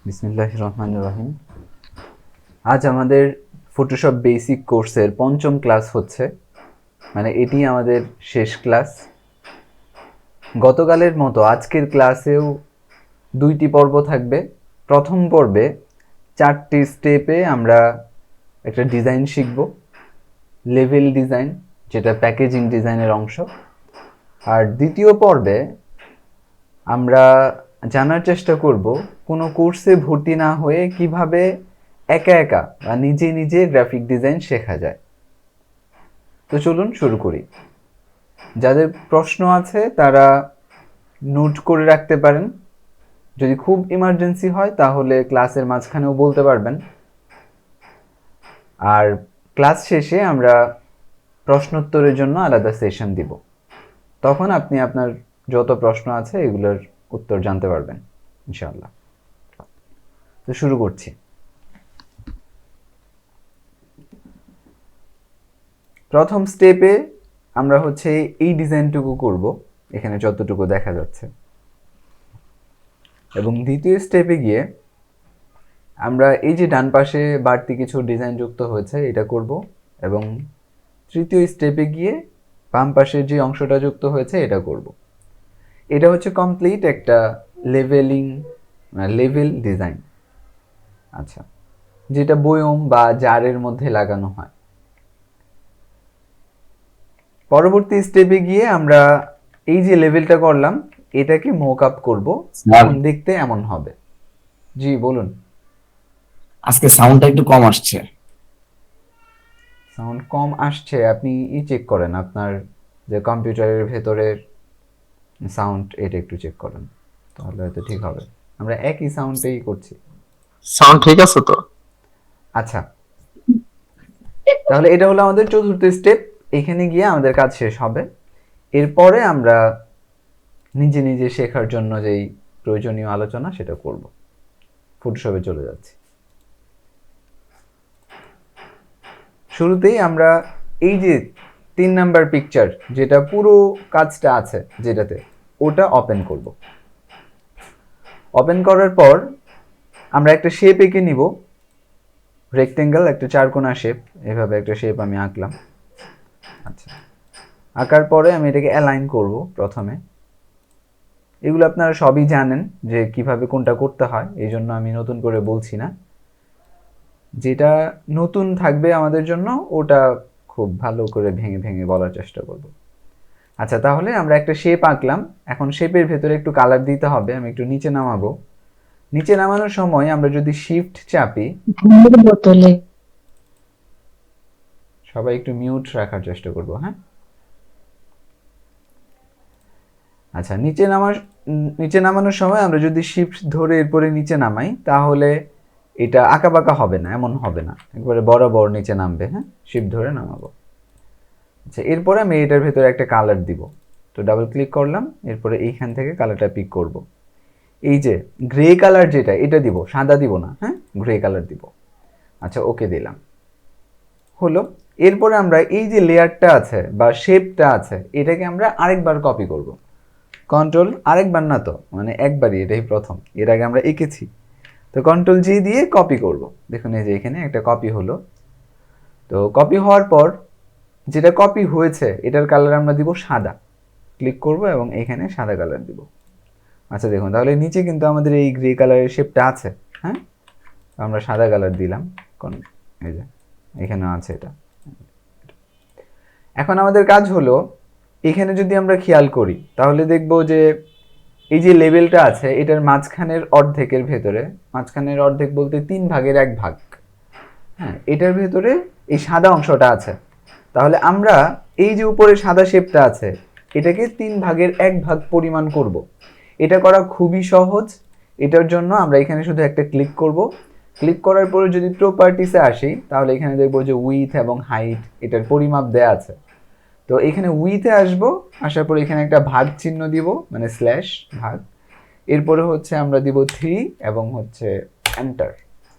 বিসমিল্লাহির রহমানির রহিম। আজ আমাদের ফটোশপ বেসিক কোর্সের পঞ্চম ক্লাস হচ্ছে, মানে এটি আমাদের শেষ ক্লাস। গতকালের মতো আজকের ক্লাসেও দুইটি পর্ব থাকবে। প্রথম পর্বে 4টি স্টেপে আমরা একটা ডিজাইন শিখব, লেভেল ডিজাইন, যেটা প্যাকেজিং ডিজাইনের অংশ। আর দ্বিতীয় পর্বে আমরা জানার চেষ্টা করব কোনো কোর্সে ভর্তি না হয়ে কিভাবে একা একা বা নিজে নিজে গ্রাফিক ডিজাইন শেখা যায়। তো চলুন শুরু করি। যাদের প্রশ্ন আছে তারা নোট করে রাখতে পারেন। যদি খুব ইমার্জেন্সি হয় তাহলে ক্লাসের মাঝখানেও বলতে পারবেন। আর ক্লাস শেষে আমরা প্রশ্নোত্তরের জন্য আলাদা সেশন দিব, তখন আপনি আপনার যত প্রশ্ন আছে এগুলোর উত্তর জানতে পারবেন ইনশাআল্লাহ। তো শুরু করছি। প্রথম স্টেপে আমরা হচ্ছে এই ডিজাইনটুকু করব, এখানে যতটুকু দেখা যাচ্ছে। এবং দ্বিতীয় স্টেপে গিয়ে আমরা এই যে ডান পাশে বাড়তি কিছু ডিজাইন যুক্ত হয়েছে এটা করব, এবং তৃতীয় স্টেপে গিয়ে বাম পাশের যে অংশটা যুক্ত হয়েছে এটা করব। এটা হচ্ছে কমপ্লিট একটা লেভেল ডিজাইন, আচ্ছা, যেটা বয়ম বা জারের মধ্যে লাগানো হয়। পরবর্তী স্টেপে গিয়ে আমরা এই যে লেভেলটা করলাম এটাকে মক আপ করবো, তখন দেখতে এমন হবে। জি বলুন। আজকে সাউন্ডটা একটু কম আসছে। সাউন্ড কম আসছে? আপনি চেক করেন আপনার যে কম্পিউটারের ভেতরের সাউন্ড, এটা একটু চেক করেন, তাহলে হয়তো ঠিক হবে। আমরা একই সাউন্ডেই করছি। সাউন্ড ঠিক আছে তো? আচ্ছা, তাহলে এটা হলো আমাদের চতুর্থ স্টেপ। এখানে গিয়ে আমাদের কাজ শেষ হবে। এরপরে আমরা নিজে নিজে শেখার জন্য যেই প্রয়োজনীয় আলোচনা সেটা করব। ফটোশপে চলে যাচ্ছি। শুরুতেই আমরা এই যে 3 নাম্বার পিকচার, যেটা পুরো কাজটা আছে যেটাতে, ওটা ওপেন করব। ওপেন করার পর আমরা একটা শেপ এঁকে নিব, রেক্টেঙ্গেল, একটা চারকোনা শেপ। এভাবে একটা শেপ আমি আঁকলাম। আচ্ছা, আঁকার পরে আমি এটাকে অ্যালাইন করব প্রথমে। এগুলো আপনারা সবই জানেন যে কিভাবে কোনটা করতে হয়, এই জন্য আমি নতুন করে বলছি না। যেটা নতুন থাকবে আমাদের জন্য ওটা খুব ভালো করে ভেঙে ভেঙে বলার চেষ্টা করব। আচ্ছা, তাহলে আমরা একটা শেপ আঁকলাম। এখন শেপের ভেতরে একটু কালার দিতে হবে। আমি একটু নিচে নামাবো। নিচে নামানোর সময় আমরা যদি শিফট চাপি, বোতলে সবাই একটু মিউট রাখার চেষ্টা করব, হ্যাঁ? আচ্ছা, নিচে নামানোর সময় আমরা যদি শিফট ধরে এরপরে নিচে নামাই তাহলে এটা আঁকা বাঁকা হবে না, এমন হবে না, একবারে বরাবর নিচে নামবে। হ্যাঁ, শিফট ধরে নামাবো। আচ্ছা, এরপরে আমি এটার ভেতরে একটা কালার দিব। তো ডাবল ক্লিক করলাম, এরপরে এইখান থেকে কালারটা পিক করব। এই যে গ্রে কালার যেটা, এটা দিব, সাদা দিব না, হ্যাঁ, গ্রে কালার দিব। আচ্ছা, ওকে দিলাম, হলো। এরপরে আমরা এই যে লেয়ারটা আছে বা শেপটা আছে এটাকে আমরা আরেকবার কপি করব। কন্ট্রোল, আরেকবার না তো, মানে একবারই, এটাই প্রথম, এর আগে আমরা এঁকেছি। তো কন্ট্রোল জি দিয়ে কপি করব। দেখুন এই যে এখানে একটা কপি হলো। তো কপি হওয়ার পর যেটা কপি হয়েছে এটার কালার আমরা দিব সাদা। ক্লিক করব এবং এখানে সাদা কালার দিব। আচ্ছা দেখুন, তাহলে নিচে কিন্তু আমাদের এই গ্রে কালারের শেপটা আছে, হ্যাঁ, আমরা সাদা কালার দিলাম। এই যে এখানে আছে এটা। এখন আমাদের কাজ হলো, এখানে যদি আমরা খেয়াল করি তাহলে দেখব যে এই যে লেভেলটা আছে এটার মাঝখানের অর্ধেকের ভেতরে, মাঝখানের অর্ধেক বলতে 3/1 হ্যাঁ, এটার ভেতরে এই সাদা অংশটা আছে। তাহলে আমরা এই যে উপরে সাদা শেপটা আছে এটাকে 3/1 পরিমাণ করব। এটা করা খুবই সহজ। এটার জন্য আমরা এখানে শুধু একটা ক্লিক করব। ক্লিক করার পরে যদি প্রপার্টিসে আসি তাহলে এখানে দেখব যে উইথ এবং হাইট এটার পরিমাপ দেয়া আছে। তো এখানে উইথে আসবো, আসার পর এখানে একটা ভাগ চিহ্ন দিব, মানে স্ল্যাশ ভাগ। এরপরে হচ্ছে আমরা দিব 3 এবং হচ্ছে এন্টার।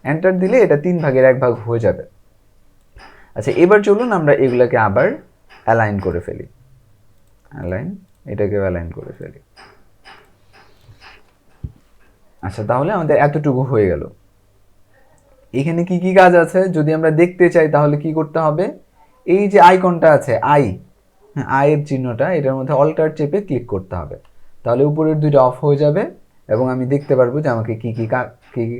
এন্টার দিলে এটা 3/1 হয়ে যাবে। আচ্ছা, এবার চলুন আমরা এগুলাকে আবার অ্যালাইন করে ফেলি। অ্যালাইন, এটাকেও অ্যালাইন করে ফেলি। আচ্ছা, তাহলে আমাদের এতটুকু হয়ে গেল। এখানে কি কি কাজ আছে যদি আমরা দেখতে চাই তাহলে কি করতে হবে? এই যে আইকনটা আছে আই, হ্যাঁ আয়ের চিহ্নটা, এটার মধ্যে অল্টার চেপে ক্লিক করতে হবে, তাহলে উপরের দুইটা অফ হয়ে যাবে এবং আমি দেখতে পারবো যে আমাকে কি কি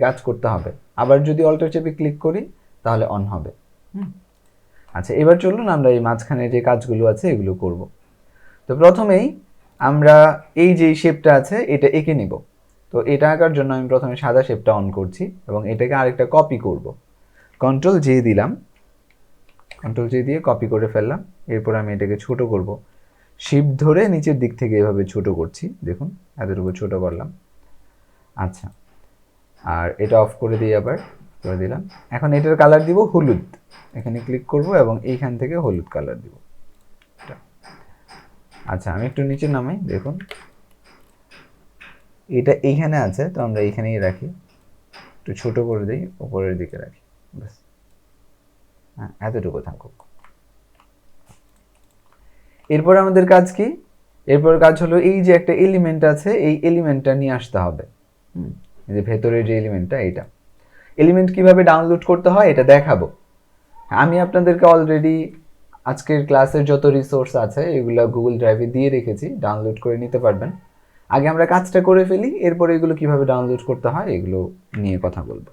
কাজ করতে হবে। আবার যদি অল্টার চেপে ক্লিক করি তাহলে অন হবে। আচ্ছা, এবার চলুন আমরা এই মাঝখানে যে কাজগুলো আছে এগুলো করব। তো প্রথমেই আমরা এই যে শেপটা আছে এটা এঁকে নিব। তো এটা আঁকার জন্য আমি প্রথমে সাদা শেপটা অন করছি এবং এটাকে আরেকটা কপি করব। কন্ট্রোল জে দিলাম, কন্ট্রোল জে দিয়ে কপি করে ফেললাম। এরপর আমি এটাকে ছোট করব, শিফট ধরে নিচের দিক থেকে এভাবে ছোট করছি, দেখুন এতটুকু ছোট করলাম। আচ্ছা, আর এটা অফ করে দিই, আবার করে দিলাম। এখন এটার কালার দিব হলুদ, এখানে ক্লিক করব এবং এইখান থেকে হলুদ কালার দিব। আচ্ছা, আমি একটু নিচে নামাই, দেখুন এটা এইখানে আছে, তো আমরা এইখানেই রাখি, একটু ছোট করে দিই, উপরের দিকে রাখি, ব্যাস। হ্যাঁ, এতটুকু থাকুক। এরপর আমাদের কাজ কি? এরপর কাজ হলো এই যে একটা এলিমেন্ট আছে, এই এলিমেন্টটা নিয়ে আসতে হবে। এই যে ভেতরের যে এলিমেন্টটা, এইটা এলিমেন্ট কিভাবে ডাউনলোড করতে হয় এটা দেখাবো। আমি আপনাদেরকে অলরেডি আজকের ক্লাসের যত রিসোর্স আছে এগুলো গুগল ড্রাইভে দিয়ে রেখেছি, ডাউনলোড করে নিতে পারবেন। আগে আমরা কাজটা করে ফেলি, এরপরে এগুলো কিভাবে ডাউনলোড করতে হয় এগুলো নিয়ে কথা বলবো।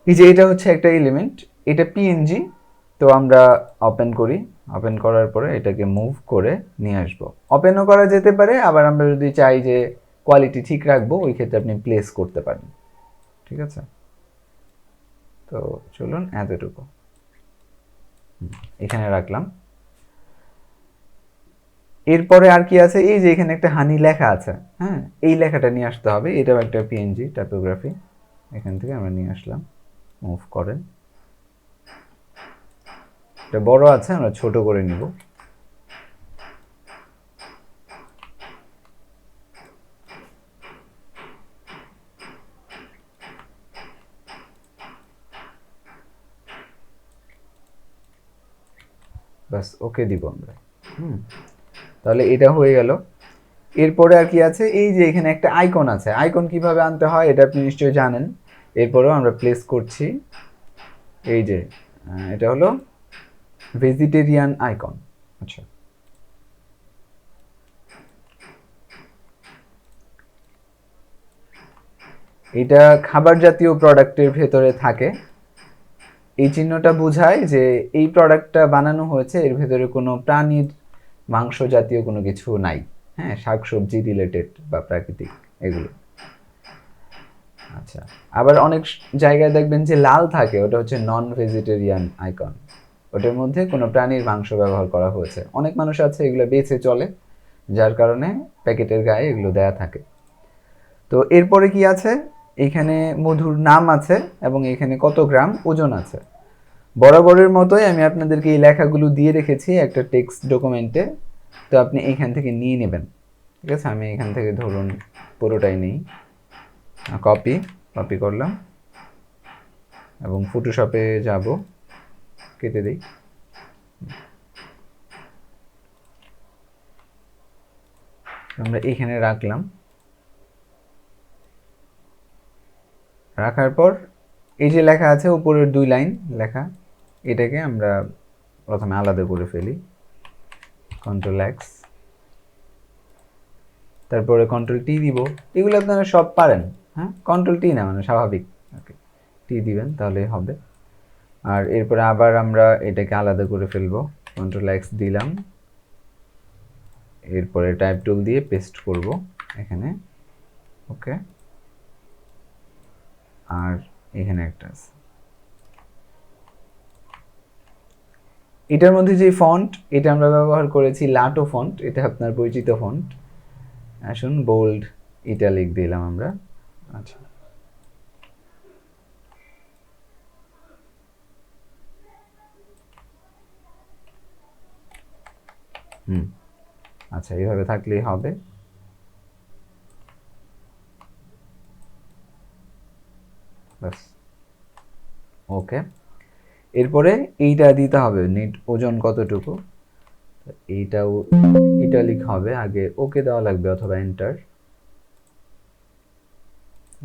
এই যে এটা হচ্ছে একটা এলিমেন্ট, এটা পিএনজি। তো আমরা ওপেন করি, ওপেন করার পরে এটাকে মুভ করে নিয়ে আসবো। ওপেনও করা যেতে পারে, আবার আমরা যদি চাই যে কোয়ালিটি ঠিক রাখবো ওই ক্ষেত্রে আপনি প্লেস করতে পারেন, ঠিক আছে? তো চলুন এতটুকু এখানে রাখলাম। এরপরে আর কি আছে? এই যে এখানে একটা হানি লেখা আছে, হ্যাঁ এই লেখাটা নিয়ে আসতে হবে। এটাও একটা পিএনজি টাইপোগ্রাফি, এখান থেকে আমরা নিয়ে আসলাম, মুভ করেন। এটা বড় আছে, আমরা ছোট করে নিব। বাস, ওকে দিব আমরা। তাহলে এটা হয়ে গেল। এরপরে আর কি আছে? এই যে এখানে একটা আইকন আছে, আইকন কিভাবে আনতে হয় এটা আপনি নিশ্চয়ই জানেন। এরপরেও আমরা প্লেস করছি, এই যে এটা হলো ভেজিটেরিয়ান আইকন। আচ্ছা, এটা খাবার জাতীয় প্রোডাক্টের ভেতরে থাকে। এই চিহ্নটা বোঝায় যে এই প্রোডাক্টটা বানানো হয়েছে এর ভেতরে কোনো প্রাণীর মাংস জাতীয় কোনো কিছু নাই, হ্যাঁ শাকসবজি রিলেটেড বা প্রাকৃতিক এগুলো। আচ্ছা, আবার অনেক জায়গায় দেখবেন যে লাল থাকে, ওটা হচ্ছে নন ভেজিটেরিয়ান আইকন, ওটার মধ্যে কোনো প্রাণীর মাংস ব্যবহার করা হয়েছে। অনেক মানুষ আছে এগুলো বেছে চলে, যার কারণে প্যাকেটের গায়ে এগুলো দেয়া থাকে। তো এরপরে কি আছে? এখানে মধুর নাম আছে এবং এখানে কত গ্রাম ওজন আছে। বরাবরের মতোই আমি আপনাদেরকে এই লেখাগুলো দিয়ে রেখেছি একটা টেক্সট ডকুমেন্টে, তো আপনি এইখান থেকে নিয়ে নেবেন, ঠিক আছে? আমি এখান থেকে ধরুন পুরোটাই নিই, কপি কপি করলাম এবং ফটোশপে যাব, কেটে দিই। আমরা এখানে রাখলাম, রাখার পর এই যে লেখা আছে উপরের 2 লাইন লেখা, এটাকে আমরা প্রথমে আলাদা করে ফেলি, কন্ট্রোল এক্স, তারপরে কন্ট্রোল টি দিব। এগুলো আপনারা সব পারেন, হ্যাঁ কন্ট্রোল টি না মানে স্বাভাবিক, ওকে টি দিবেন তাহলেই হবে। আর এরপরে আবার আমরা এটাকে আলাদা করে ফেলবো, কন্ট্রোল এক্স দিলাম, এরপরে টাইপ টুল দিয়ে পেস্ট করব এখানে, ওকে। আর এখানে একটা আছে, এটার মধ্যে যে ফন্ট এটা আমরা ব্যবহার করেছি লাটো ফন্ট, এটা আপনার পরিচিত ফন্ট। আসুন বোল্ড ইটালিক দিলাম আমরা। আচ্ছা, আচ্ছা এইভাবে থাকলেই হবে। বাস, ওকে। এরপরে এইটা দিতে হবে, নেট ওজন কতটুকু, এইটাও ইটালিক হবে, আগে ওকে দেওয়া লাগবে অথবা এন্টার।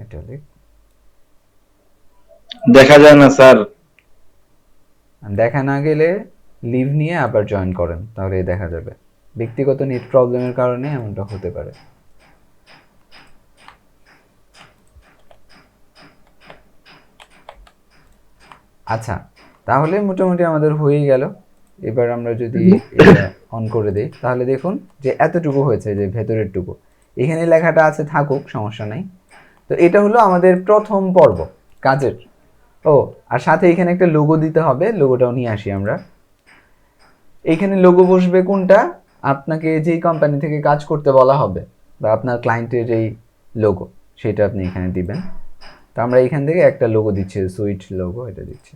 ইটালিক। দেখা যায় না স্যার। দেখা না গেলে লিভ নিয়ে আবার জয়েন করেন, তাহলে দেখা যাবে। ব্যক্তিগত নেট প্রবলেমের কারণে এমনটা হতে পারে। আচ্ছা, তাহলে মোটামুটি আমাদের হয়েই গেল। এবার আমরা যদি এটা অন করে দেই তাহলে দেখুন যে এতটুকু হয়েছে, যে ভেতরের টুকু। এখানে লেখাটা আছে, থাকুক, সমস্যা নাই। তো এটা হলো আমাদের প্রথম পর্ব কাজের। ও, আর সাথে এখানে একটা লোগো দিতে হবে, লোগোটাও নিয়ে আসি আমরা। এইখানে লোগো বসবে কোনটা, আপনাকে যেই কোম্পানি থেকে কাজ করতে বলা হবে বা আপনার ক্লায়েন্টের যেই লোগো, সেটা আপনি এখানে দিবেন। তো আমরা এখান থেকে একটা লোগো দিচ্ছি, সুইট লোগো, এটা দিচ্ছি।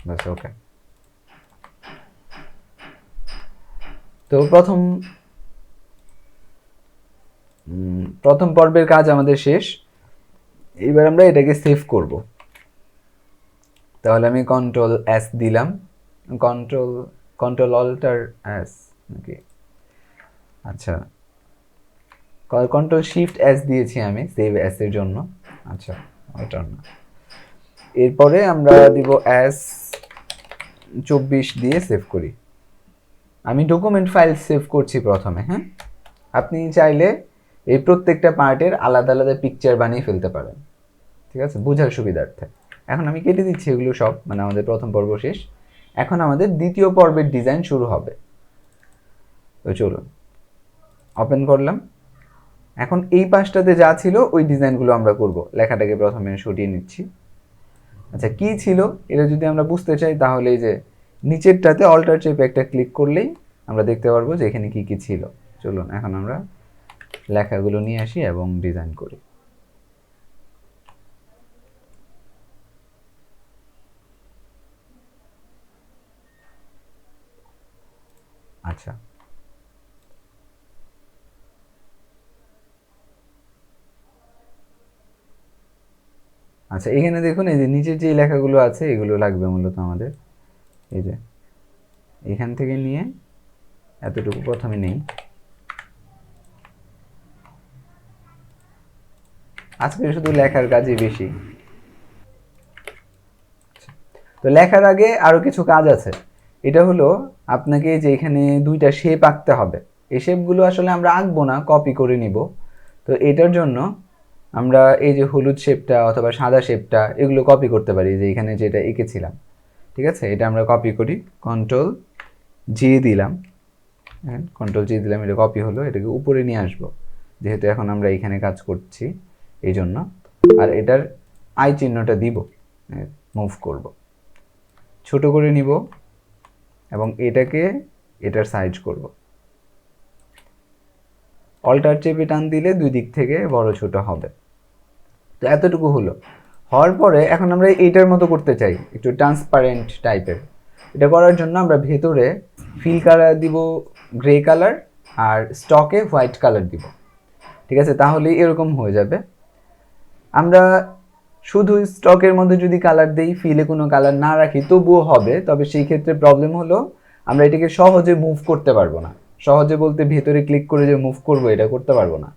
বাস, ওকে। তো প্রথম পর্বের কাজ আমাদের শেষ। এবার আমরা এটাকে সেভ করব। তাহলে আমি কন্ট্রোল এস দিলাম, কন্ট্রোল অল্টার এস নাকি, আচ্ছা কন্ট্রোল শিফট এস দিয়েছি আমি সেভ এস এর জন্য। আচ্ছা, অল্টার না। এরপরে আমরা দিব এস 24 দিয়ে সেভ করি। আমি ডকুমেন্ট ফাইল সেভ করছি প্রথমে। হ্যাঁ, আপনি চাইলে এই প্রত্যেকটা পার্টের আলাদা আলাদা পিকচার বানিয়ে ফেলতে পারেন, ঠিক আছে, বোঝার সুবিধার্থে। এখন আমি কেটে দিচ্ছি এগুলো সব, মানে আমাদের প্রথম পর্ব শেষ। এখন আমাদের দ্বিতীয় পর্বের ডিজাইন শুরু হবে। তো চলুন ওপেন করলাম। এখন এই পাশটাতে যা ছিল ওই ডিজাইনগুলো আমরা করব। লেখাটাকে প্রথমে সরিয়ে নিচ্ছি। আচ্ছা, কি ছিল এটা যদি আমরা বুঝতে চাই তাহলে এই যে নিচেরটাতে অল্টার চেপে একটা ক্লিক করলেই আমরা দেখতে পারবো যে এখানে কি কি ছিল। চলুন এখন আমরা লেখাগুলো নিয়ে আসি এবং ডিজাইন করি। আচ্ছা, আচ্ছা এখানে দেখুন এই যে নিচের যে লেখাগুলো আছে এগুলো লাগবে মূলত আমাদের। এই যে এখান থেকে নিয়ে এতটুকু প্রথমে নেই। আজকে শুধু লেখার কাজই বেশি। তো লেখার আগে আরো কিছু কাজ আছে। এটা হলো আপনাকে যে এখানে দুইটা শেপ আঁকতে হবে। এই শেপগুলো আসলে আমরা আঁকবো না, কপি করে নিব। তো এটার জন্য আমরা এই যে হলুদ শেপটা অথবা সাদা শেপটা এগুলো কপি করতে পারি, যে এখানে যেটা এঁকেছিলাম। ঠিক আছে, এটা আমরা কপি করি, কন্ট্রোল জি দিলাম। হ্যাঁ, কন্ট্রোল জি দিলাম, এটা কপি হলো। এটাকে উপরে নিয়ে আসবো, যেহেতু এখন আমরা এখানে কাজ করছি এই জন্য। আর এটার আই চিহ্নটা দিব, মুভ করব, ছোট করে নিব এবং এটাকে এটার সাইজ করব। অল্টার চেপে টান দিলে দুই দিক থেকে বড় ছোট হবে। তো এতটুকু হলো। হওয়ার পরে এখন আমরা এইটার মতো করতে চাই, একটু ট্রান্সপারেন্ট টাইপের। এটা করার জন্য আমরা ভেতরে ফিল কালার দিব গ্রে কালার, আর স্টকে হোয়াইট কালার দিব। ঠিক আছে, তাহলে এরকম হয়ে যাবে। আমরা শুধু স্টকের মধ্যে যদি কালার দেই, ফিলে কোনো কালার না রাখি তবুও হবে, তবে সেই ক্ষেত্রে প্রবলেম হলো আমরা এটাকে সহজে মুভ করতে পারবো না। সহজে বলতে ভেতরে ক্লিক করে যে মুভ করবো এটা করতে পারবো না,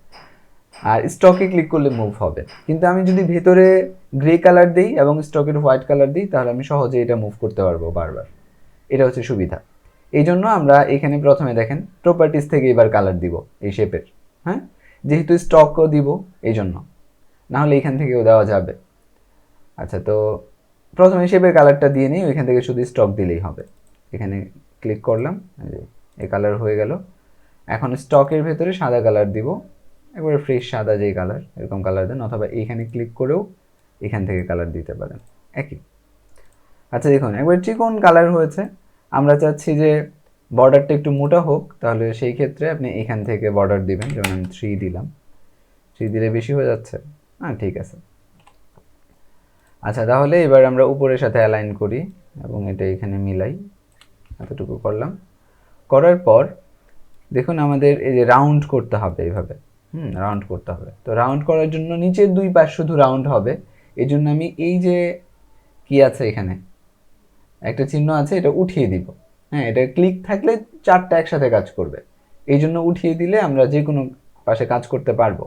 আর স্টকে ক্লিক করলে মুভ হবে। কিন্তু আমি যদি ভেতরে গ্রে কালার দিই এবং স্টকের হোয়াইট কালার দিই তাহলে আমি সহজে এটা মুভ করতে পারবো বারবার। এটা হচ্ছে সুবিধা। এই জন্য আমরা এখানে প্রথমে দেখেন প্রপার্টিস থেকে এবার কালার দিব এই শেপের। হ্যাঁ, যেহেতু স্টকও দিব এই জন্য, না হলে এখান থেকেও দেওয়া যাবে। আচ্ছা, তো প্রথমে শেপের কালারটা দিয়ে নিই, ওইখান থেকে শুধু স্টক দিলেই হবে। এখানে ক্লিক করলাম, এই কালার হয়ে গেল। এখন স্টকের ভেতরে সাদা কালার দিব, একবারে ফ্রেশ সাদা যেই কালার, এরকম কালার দেন, অথবা এইখানে ক্লিক করেও এখান থেকে কালার দিতে পারেন, একই। আচ্ছা দেখুন একবার চিকন কালার হয়েছে। আমরা চাচ্ছি যে বর্ডারটা একটু মোটা হোক, তাহলে সেই ক্ষেত্রে আপনি এখান থেকে বর্ডার দিবেন, যেমন আমি 3 দিলাম। 3 দিলে বেশি হয়ে যাচ্ছে, হ্যাঁ ঠিক আছে। আচ্ছা, তাহলে এবার আমরা উপরের সাথে অ্যালাইন করি এবং এটা এখানে মিলাই, এতটুকু করলাম। করার পর দেখুন আমাদের এই যে রাউন্ড করতে হবে এইভাবে, রাউন্ড করতে হবে। তো রাউন্ড করার জন্য নিচের দুই পাশ শুধু রাউন্ড হবে। এই জন্য আমি এই যে কি আছে এখানে একটা চিহ্ন আছে, এটা উঠিয়ে দিব। হ্যাঁ, এটা ক্লিক থাকলে 4টা একসাথে কাজ করবে, এই জন্য উঠিয়ে দিলে আমরা যে কোনো পাশে কাজ করতে পারবো।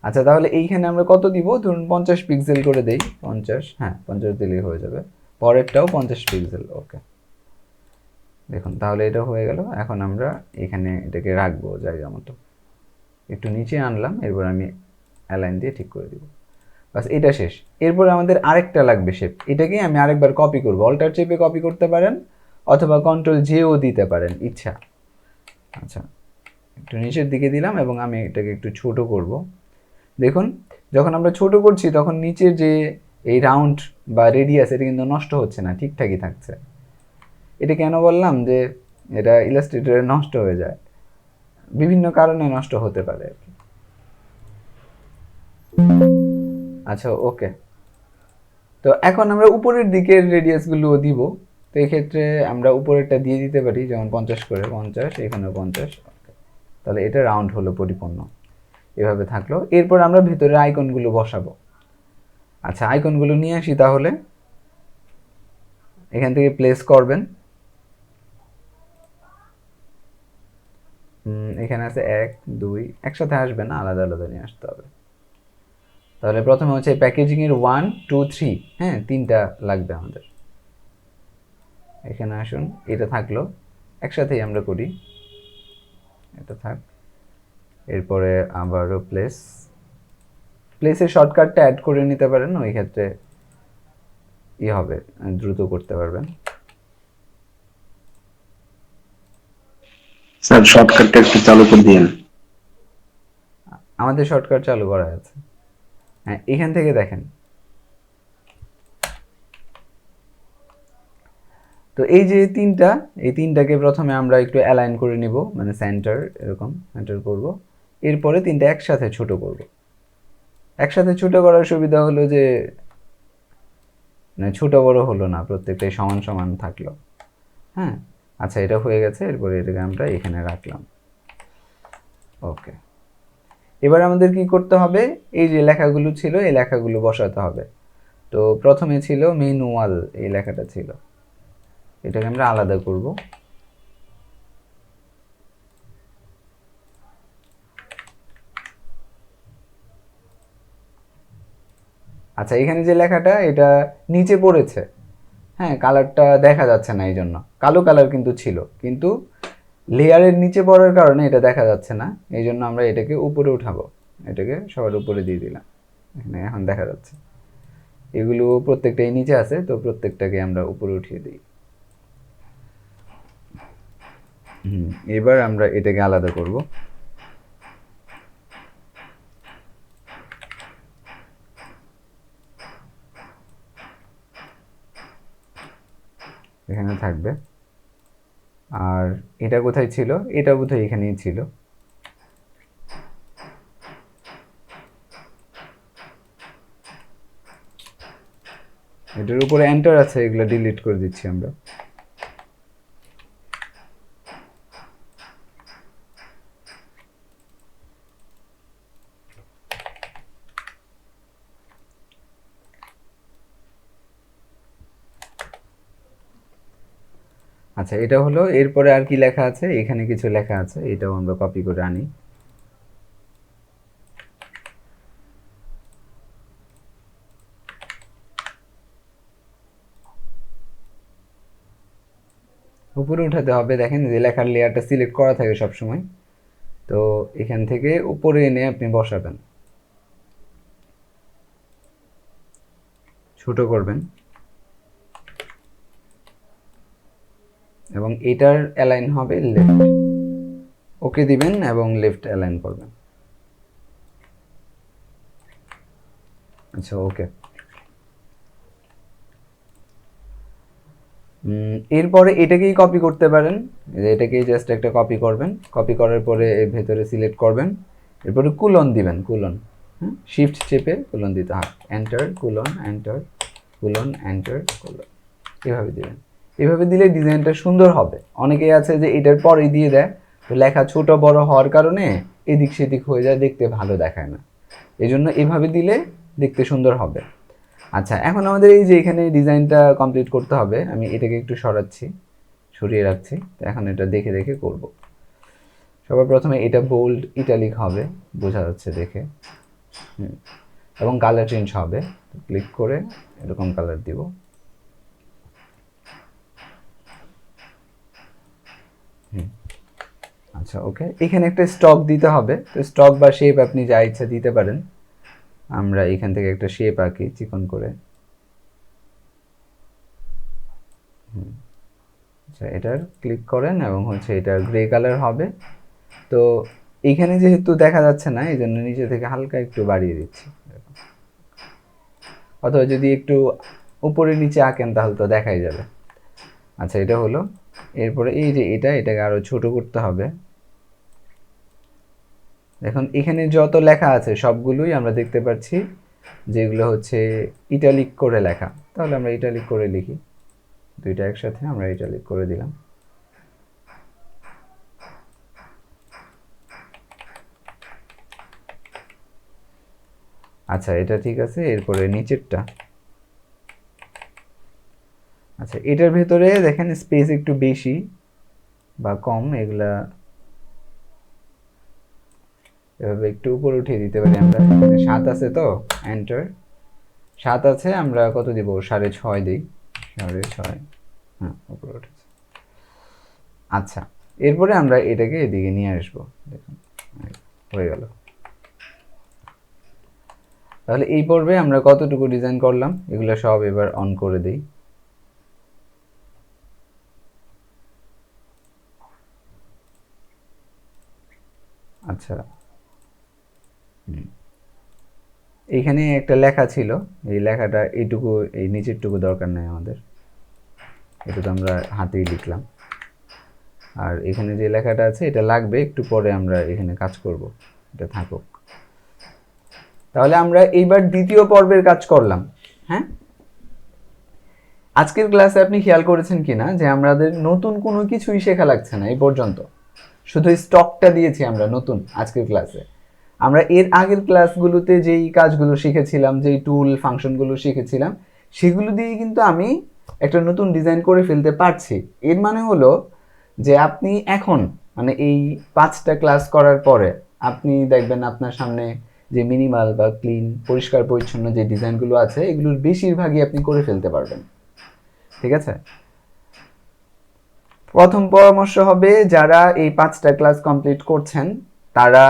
আচ্ছা, তাহলে এইখানে আমরা কত দিব? ধরুন 50 পিক্সেল করে দেই। 50, হ্যাঁ 50 দিলেই হয়ে যাবে। পরেরটাও 50 পিক্সেল। ওকে, দেখুন তাহলে এটা হয়ে গেল। এখন আমরা এখানে এটাকে রাখবো জায়গা মতো, একটু নিচে আনলাম, এরপর আমি অ্যালাইন দিয়ে ঠিক করে দিব। বাস, এটা শেষ। এরপর আমাদের আরেকটা লাগবে শেপ, এটাকে আমি আরেকবার কপি করব। অল্টার চেপে কপি করতে পারেন অথবা কন্ট্রোল জেও দিতে পারেন ইচ্ছা। আচ্ছা, একটু নিচের দিকে দিলাম এবং আমি এটাকে একটু ছোট করব। দেখুন, যখন আমরা ছোট করছি তখন নিচের যে এই রাউন্ড বা রেডিয়াস এটা কিন্তু নষ্ট হচ্ছে না, ঠিকঠাকই থাকছে। এটা কেন বললাম যে এটা ইলাস্ট্রেটরে নষ্ট হয়ে যায়? বিভিন্ন কারণে নষ্ট হতে পারে আর কি। আচ্ছা, ওকে। তো এখন আমরা উপরের দিকের রেডিয়াসগুলোও দিব। তো এক্ষেত্রে আমরা উপরেরটা দিয়ে দিতে পারি, যেমন 50 করে, 50, এখানেও 50। তাহলে এটা রাউন্ড হলো, পরিপূর্ণ। এভাবে থাকলো। এরপর আমরা ভেতরে আইকনগুলো বসাবো। আচ্ছা, আইকনগুলো নিয়ে আসি তাহলে। এখান থেকে প্লেস করবেন। এখানে আছে 1 2, একসাথে আসবে না, আলাদা আলাদা নিয়ে আসতে হবে। তাহলে প্রথমে হচ্ছে প্যাকেজিংয়ের 1 2 3, হ্যাঁ 3টা লাগবে আমাদের। এখানে আসুন, এটা থাকলো, একসাথেই আমরা করি, এটা থাক। এরপরে আবারও প্লেসের শর্টকাটটা অ্যাড করে নিতে পারেন, ওই ক্ষেত্রে হবে, দ্রুত করতে পারবেন। স্যার শর্টকাটটা একটু চালু করে দিন। আমাদের শর্টকাট চালু করা আছে, হ্যাঁ এখান থেকে দেখেন। তো এই যে এই তিনটাকে প্রথমে আমরা একটু অ্যালাইন করে নিব, মানে সেন্টার, এরকম সেন্টার করব। এরপরে 3টা একসাথে ছোট করব। একসাথে ছোট করার সুবিধা হলো যে মানে ছোট বড় হলো না, প্রত্যেকটাই সমান সমান থাকলো। হ্যাঁ, আচ্ছা এটা হয়ে গেছে। এরপরে এটাকে আমরা এখানে রাখলাম। ওকে, এবার আমাদের কি করতে হবে? এই যে লেখাগুলো ছিল, এই লেখাগুলো বসাতে হবে। তো প্রথমে ছিল ম্যানুয়াল, এই লেখাটা ছিল, এটাকে আমরা আলাদা করব। আচ্ছা, এখানে যে লেখাটা এটা নিচে পড়েছে, হ্যাঁ কালারটা দেখা যাচ্ছে না, এই জন্য কালো কালার কিন্তু ছিল, কিন্তু লেয়ারের নিচে পড়ার কারণে এটা দেখা যাচ্ছে না। এই জন্য আমরা এটাকে উপরে উঠাবো, এটাকে সবার উপরে দিয়ে দিলাম, এখানে এখন দেখা যাচ্ছে। এগুলো প্রত্যেকটাই নিচে আছে, তো প্রত্যেকটাকে আমরা উপরে উঠিয়ে দিই। এবার আমরা এটাকে আলাদা করব। এখানে থাকবে। আর এটা কোথায় ছিল? এটা বোধহয় এখানেই ছিল। এটার উপরে এন্টার আছে, এগুলো ডিলিট করে দিচ্ছি আমরা। আচ্ছা, এটা হলো। এরপরে আর কি লেখা আছে? এখানে কিছু লেখা আছে, এটাও আমরা কপি করে আনি। উপরে উঠাতে হবে। দেখেন যে লেখার লেয়ারটা সিলেক্ট করা থাকে সব সময়, তো এখান থেকে উপরে এনে আপনি বসাবেন, ছোট করবেন এবং এটার অ্যালাইন হবে লেফট। ওকে দিবেন এবং লেফট অ্যালাইন করবেন। আচ্ছা, ওকে। এরপরে এটাকেই কপি করতে পারেন, এটাকেই জাস্ট একটা কপি করবেন। কপি করার পরে এর ভেতরে সিলেক্ট করবেন, এরপরে কুলন দিবেন, কুলন, শিফট চেপে কুলন দিতে হয়। Enter, colon, enter, colon, enter, colon, এভাবে দিবেন। এভাবে দিলে ডিজাইনটা সুন্দর হবে। অনেকেই আছে যে এটার পরেই দিয়ে দেয়, তো লেখা ছোট বড় হওয়ার কারণে এদিক সেদিক হয়ে যায়, দেখতে ভালো দেখায় না। এই জন্য এভাবে দিলে দেখতে সুন্দর হবে। আচ্ছা, এখন আমাদের এই যে এখানে ডিজাইনটা কমপ্লিট করতে হবে, আমি এটাকে একটু সরাচ্ছি। সরিয়ে রাখছি। তো এখন এটা দেখে দেখে করব। সবার প্রথমে এটা বোল্ড ইটালিক হবে, বোঝা যাচ্ছে দেখে, এবং কালার চেঞ্জ হবে। ক্লিক করে এরকম কালার দিব। আচ্ছা, ওকে। এখানে একটা স্টক দিতে হবে। তো স্টক বা শেপ আপনি যা ইচ্ছা দিতে পারেন। আমরা এখান থেকে একটা শেপ আঁকি চিকন করে। আচ্ছা, এটার ক্লিক করেন এবং হচ্ছে এটা গ্রে কালার হবে। তো এইখানে যেহেতু দেখা যাচ্ছে না, এই জন্য নিচে থেকে হালকা একটু বাড়িয়ে দিচ্ছি। অথবা যদি একটু উপরে নিচে আঁকেন তাহলে তো দেখাই যাবে। আচ্ছা, এটা হলো। এরপরে এই যে এটাকে আরো ছোট করতে হবে। দেখুন এখানে যত লেখা আছে সবগুলোই আমরা দেখতে পাচ্ছি যেগুলো হচ্ছে ইটালিক করে লেখা। তাহলে আমরা ইটালিক করে লিখি, দুইটা একসাথে আমরা ইটালিক করে দিলাম। আচ্ছা, এটা ঠিক আছে। এরপরে নিচেরটা। আচ্ছা, এটার ভেতরে দেখেন স্পেস একটু বেশি বা কম, এগুলা এভাবে একটু উপরে উঠিয়ে দিতে পারি আমরা। এখানে 7 আছে, তো এন্টার। 7 আছে, আমরা কত দিব? 6.5 দিই। 6.5, হ্যাঁ, উপরে উঠেছে। আচ্ছা, এরপরে আমরা এটাকে এদিকে নিয়ে আসবো। দেখুন হয়ে গেল। তাহলে এই পর্বে আমরা কতটুকু ডিজাইন করলাম এগুলো সব এবার অন করে দিই। আচ্ছা, এইখানে একটা লেখা ছিল, এই লেখাটা এইটুকু, এই নিচেরটুকু দরকার নেই আমাদের, এটা তো আমরা হাতেই লিখলাম। আর এখানে যে লেখাটা আছে এটা লাগবে, একটু পরে আমরা এখানে কাজ করব, এটা থাকুক। তাহলে আমরা এইবার দ্বিতীয় পর্বের কাজ করলাম। হ্যাঁ, আজকের ক্লাসে আপনি খেয়াল করেছেন কিনা যে আমাদের নতুন কোনো কিছুই শেখা লাগছে না এই পর্যন্ত, শুধু স্টকটা দিয়েছি আমরা নতুন আজকের ক্লাসে। আমরা এর আগের ক্লাসগুলোতে যেই কাজগুলো শিখেছিলাম, যেই টুল ফাংশনগুলো শিখেছিলাম, সেগুলো দিয়ে কিন্তু আমি একটা নতুন ডিজাইন করে ফেলতে পারছি। এর মানে হলো যে আপনি এখন মানে এই 5টা ক্লাস করার পরে আপনি দেখবেন আপনার সামনে যে মিনিমাল বা ক্লিন, পরিষ্কার পরিচ্ছন্ন যে ডিজাইনগুলো আছে এগুলোর বেশিরভাগই আপনি করে ফেলতে পারবেন। ঠিক আছে? প্রথম পরামর্শ হবে, যারা এই 5টা ক্লাস কমপ্লিট করছেন তারা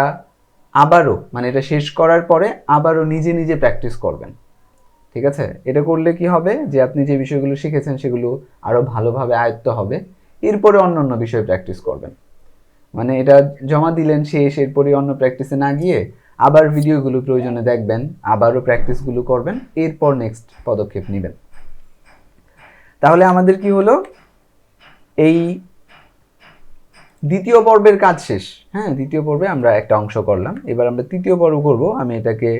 আবারও মানে এটা শেষ করার পরে আবারও নিজে নিজে প্র্যাকটিস করবেন। ঠিক আছে? এটা করলে কি হবে যে আপনি যে বিষয়গুলো শিখেছেন সেগুলো আরো ভালোভাবে আয়ত্ত হবে। এরপরে অন্যান্য বিষয় প্র্যাকটিস করবেন। মানে এটা জমা দিলেন শেষ, এরপরে অন্য প্র্যাকটিসে না গিয়ে আবার ভিডিওগুলো প্রয়োজনে দেখবেন, আবারও প্র্যাকটিসগুলো করবেন, এরপর নেক্সট পদক্ষেপ নেবেন। তাহলে আমাদের কি হলো, এই দ্বিতীয় পর্বের কাজ শেষ। হ্যাঁ, দ্বিতীয় পর্বে আমরা একটা অংশ করলাম। এবার আমরা তৃতীয় পর্ব করব। আমি এটাকে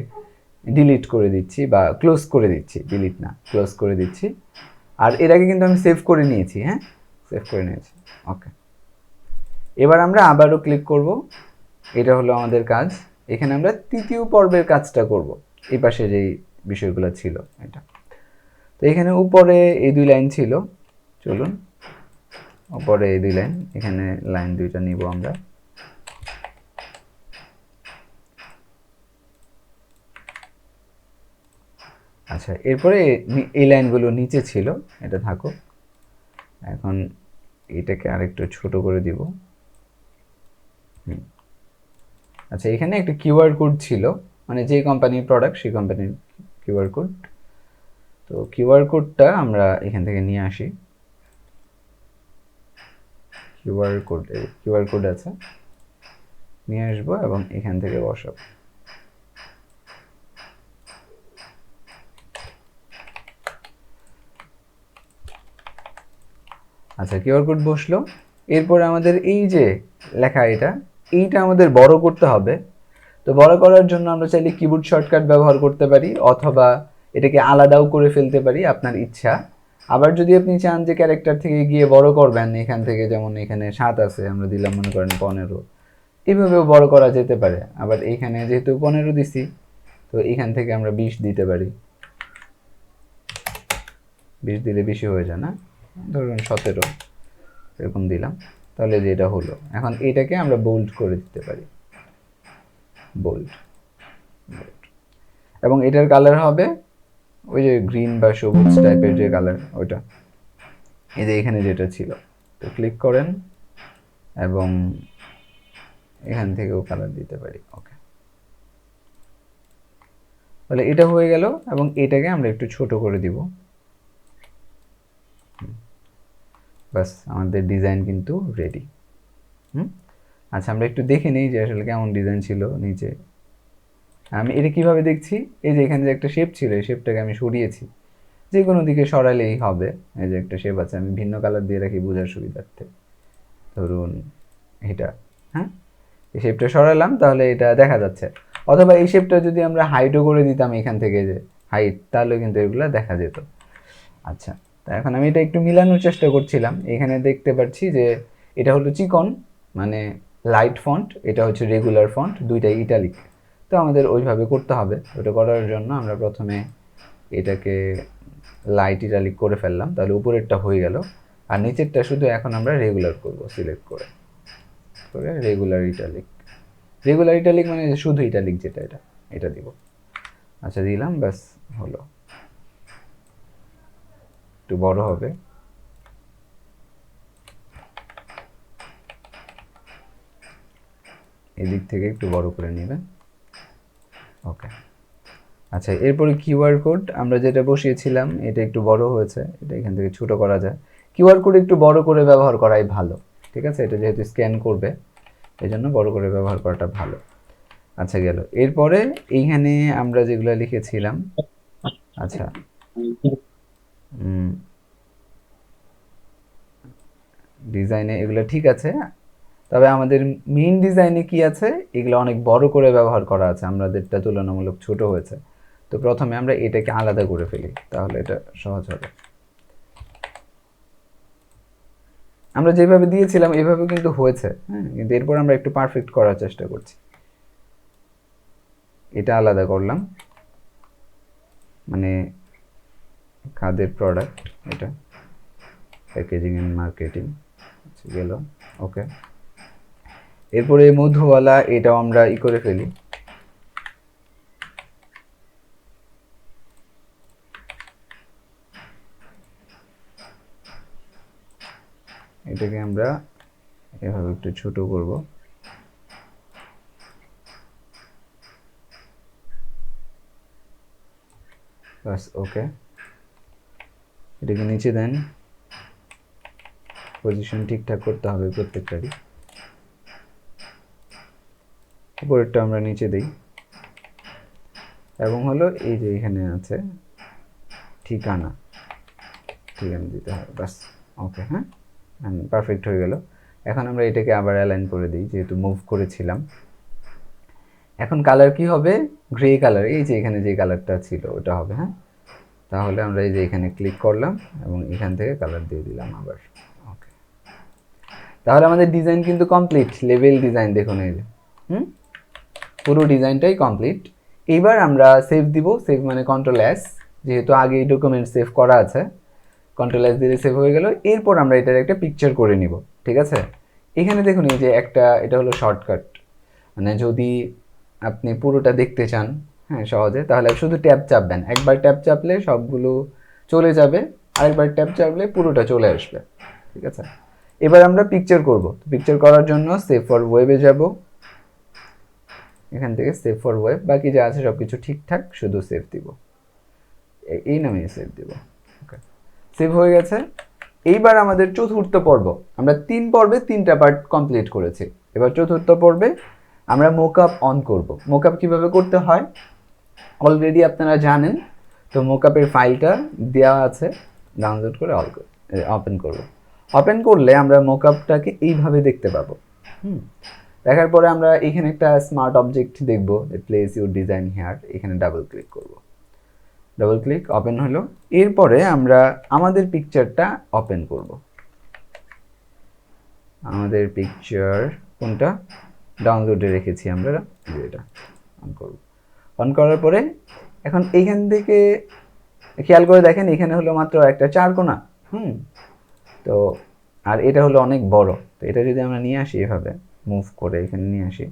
ডিলিট করে দিচ্ছি বা ক্লোজ করে দিচ্ছি, ডিলিট না, ক্লোজ করে দিচ্ছি। আর এর আগে কিন্তু আমি সেভ করে নিয়েছি। হ্যাঁ, সেভ করে নিয়েছি। ওকে, এবার আমরা আবারও ক্লিক করব। এটা হলো আমাদের কাজ। এখানে আমরা তৃতীয় পর্বের কাজটা করব, এই পাশে যেই বিষয়গুলো ছিল এটা। তো এখানে উপরে এই 2 লাইন ছিল, চলুন উপরে এই 2 লাইন, এখানে লাইন 2টা নিব আমরা। আচ্ছা, এরপরে এই লাইনগুলো নিচে ছিল, এটা থাকুক। এখন এটাকে আরেকটু ছোট করে দিব। আচ্ছা, এখানে একটা কিউআর কোড ছিল, মানে যে কোম্পানির প্রোডাক্ট সেই কোম্পানির কিউআর কোড। তো কিউআর কোডটা আমরা এখান থেকে নিয়ে আসি। কিউআর কোড আছে, নিয়ে আসবো এবং এখান থেকে বসাবো। আচ্ছা, কিউআর কোড বসলো। এরপরে আমাদের এই যে লেখা এইটা আমাদের বড় করতে হবে। তো বড় করার জন্য আমরা চাইলে কিবোর্ড শর্টকাট ব্যবহার করতে পারি, অথবা এটাকে আলাদাও করে ফেলতে পারি, আপনার ইচ্ছা। আবার যদি আপনি চান যে ক্যারেক্টার থেকে গিয়ে বড় করবেন, এখান থেকে যেমন এখানে 7 আছে, আমরা দিলাম মনে করেন 15, এইভাবেও বড় করা যেতে পারে। আবার এইখানে যেহেতু 15 দিছি, তো এখান থেকে আমরা 20 দিতে পারি। 20 দিলে বেশি হয়ে যায় না? ধরুন 17। এরকম দিলাম, তাহলে যে এটা হলো। এখন এটাকে আমরা বোল্ড করে দিতে পারি, বোল্ড, এবং এটার কালার হবে ওই যে গ্রিন বা সবুজ টাইপের যে কালার, ওইটা এই যে এখানে যেটা ছিল। তো ক্লিক করেন এবং এখান থেকেও কালার দিতে পারি। ওকে, তাহলে এটা হয়ে গেল, এবং এটাকে আমরা একটু ছোট করে দিব। বাস, আমাদের ডিজাইন কিন্তু রেডি। আচ্ছা, আমরা একটু দেখে নিই যে আসলে কেমন ডিজাইন ছিল নিচে। আমি এটা কিভাবে দেখছি, এই যে এখানে যে একটা শেপ ছিল, এই শেপটাকে আমি সরিয়েছি, যে কোনো দিকে সরালেই হবে। এই যে একটা শেপ আছে, আমি ভিন্ন কালার দিয়ে রাখি বোঝার সুবিধার্থে, ধরুন এটা। হ্যাঁ, এই শেপটা সরালাম, তাহলে এটা দেখা যাচ্ছে। অথবা এই শেপটা যদি আমরা হাইটও করে দিতাম এখান থেকে, যে হাইট, তাহলে কিন্তু এগুলো দেখা যেত। আচ্ছা, তা এখন আমি এটা একটু মিলানোর চেষ্টা করছিলাম। এখানে দেখতে পাচ্ছি যে এটা হলো চিকন, মানে লাইট ফন্ট, এটা হচ্ছে রেগুলার ফন্ট, দুইটাই ইটালিক। তো আমাদের ওইভাবে করতে হবে। ওটা করার জন্য আমরা প্রথমে এটাকে লাইট ইটালিক করে ফেললাম, তাহলে উপরেরটা হয়ে গেল। আর নিচেরটা শুধু এখন আমরা রেগুলার করব, সিলেক্ট করে করে রেগুলার ইটালিক। রেগুলার ইটালিক মানে শুধু ইটালিক, যেটা এটা, এটা দিব। আচ্ছা, দিলাম, ব্যাস হলো। একটু বড় হবে, এদিক থেকে একটু বড় করে নেবেন। ওকে, আচ্ছা, এরপরে কিউআর কোড আমরা যেটা বসিয়েছিলাম, এটা একটু বড় হয়েছে, এটা এখান থেকে ছোট করা যায়। কিউআর কোড একটু বড় করে ব্যবহার করাই ভালো, ঠিক আছে? এটা যেহেতু স্ক্যান করবে, এই জন্য বড় করে ব্যবহার করাটা ভালো। আচ্ছা, গেল। এরপরে এইখানে আমরা যেগুলো লিখেছিলাম, আচ্ছা, ডিজাইনে এগুলো ঠিক আছে, তবে আমাদের মেইন ডিজাইনে কি আছে, এগুলো অনেক বড় করে ব্যবহার করা আছে, আমাদেরটা তুলনামূলক ছোট হয়েছে। তো প্রথমে আমরা এটাকে আলাদা করে ফেলি, তাহলে এটা সহজ হবে। আমরা যেভাবে দিয়েছিলাম এভাবে কিন্তু হয়েছে, হ্যাঁ, কিন্তু এরপর আমরা একটু পারফেক্ট করার চেষ্টা করছি। এটা আলাদা করলাম, মানে খাদের প্রোডাক্ট, এটা প্যাকেজিং এন্ড মার্কেটিং গেল। ওকে, এরপরে মধুওয়ালা, এটাও আমরা করে ফেলি। এটাকে আমরা এভাবে একটু ছোট করব। বাস, ওকে, এটাকে নিচে দেন, পজিশন ঠিকঠাক করতে হবে প্রত্যেকটারই। উপরেরটা আমরা নিচে দেই, এবং হলো এই যে এখানে আছে ঠিকানা দিতে হবে। বাস, ওকে, হ্যাঁ, পারফেক্ট হয়ে গেল। এখন আমরা এটাকে আবার অ্যালাইন করে দিই, যেহেতু মুভ করেছিলাম। এখন কালার কি হবে, গ্রে কালার, এই যে এখানে যে কালারটা ছিল ওটা হবে। হ্যাঁ, তাহলে আমরা এই যে এখানে ক্লিক করলাম এবং এখান থেকে কালার দিয়ে দিলাম আবার। ওকে, তাহলে আমাদের ডিজাইন কিন্তু কমপ্লিট। লেভেল ডিজাইন দেখুন, এই যে পুরো ডিজাইনটাই কমপ্লিট। এইবার আমরা সেভ দিব। সেভ মানে কন্ট্রোল-S, যেহেতু আগে এই ডকুমেন্ট সেভ করা আছে, কন্ট্রোল-S দিলে সেভ হয়ে গেল। এরপর আমরা এটার একটা পিকচার করে নিব, ঠিক আছে? এখানে দেখুন, এই যে একটা, এটা হলো শর্টকাট, মানে যদি আপনি পুরোটা দেখতে চান, হ্যাঁ, সহজে, তাহলে শুধু ট্যাব চাপবেন। একবার ট্যাব চাপলে সবগুলো চলে যাবে, আরেকবার ট্যাব চাপলে পুরোটা চলে আসবে, ঠিক আছে? এবার আমরা পিকচার করব। পিকচার করার জন্য সেভ ফর ওয়েবে যাব, এখান থেকে সেভ ফর ওয়েব, বাকি যা আছে সব কিছু ঠিকঠাক, শুধু সেভ দিব, এই নামে সেভ দিব। ওকে, সেভ হয়ে গেছে। এইবার আমাদের চতুর্থ পর্ব, আমরা 3 পর্বে 3টা পার্ট কমপ্লিট করেছি। এবার চতুর্থ পর্বে আমরা মোকআপ অন করব। মোকআপ কিভাবে করতে হয় অলরেডি আপনারা জানেন। তো মোকআপের ফাইলটা দেওয়া আছে, ডাউনলোড করে ওপেন করব। ওপেন করলে আমরা মোকআপটাকে এইভাবে দেখতে পাবো। দেখার পরে আমরা এখানে একটা স্মার্ট অবজেক্ট দেখব, প্লেস ইউর ডিজাইন হেয়ার, এখানে ডাবল ক্লিক করব। ডাবল ক্লিক, ওপেন হলো। এরপরে আমরা আমাদের পিকচারটা ওপেন করব। আমাদের পিকচার কোনটা ডাউনলোডে রেখেছি আমরা, এটা অন করব। অন করার পরে এখন এইখান থেকে খেয়াল করে দেখেন, এখানে হলো মাত্র একটা 4 কোণা। তো আর এটা হলো অনেক বড়, তো এটা যদি আমরা নিয়ে আসি এভাবে মুভ করে এখানে নিয়ে আসি,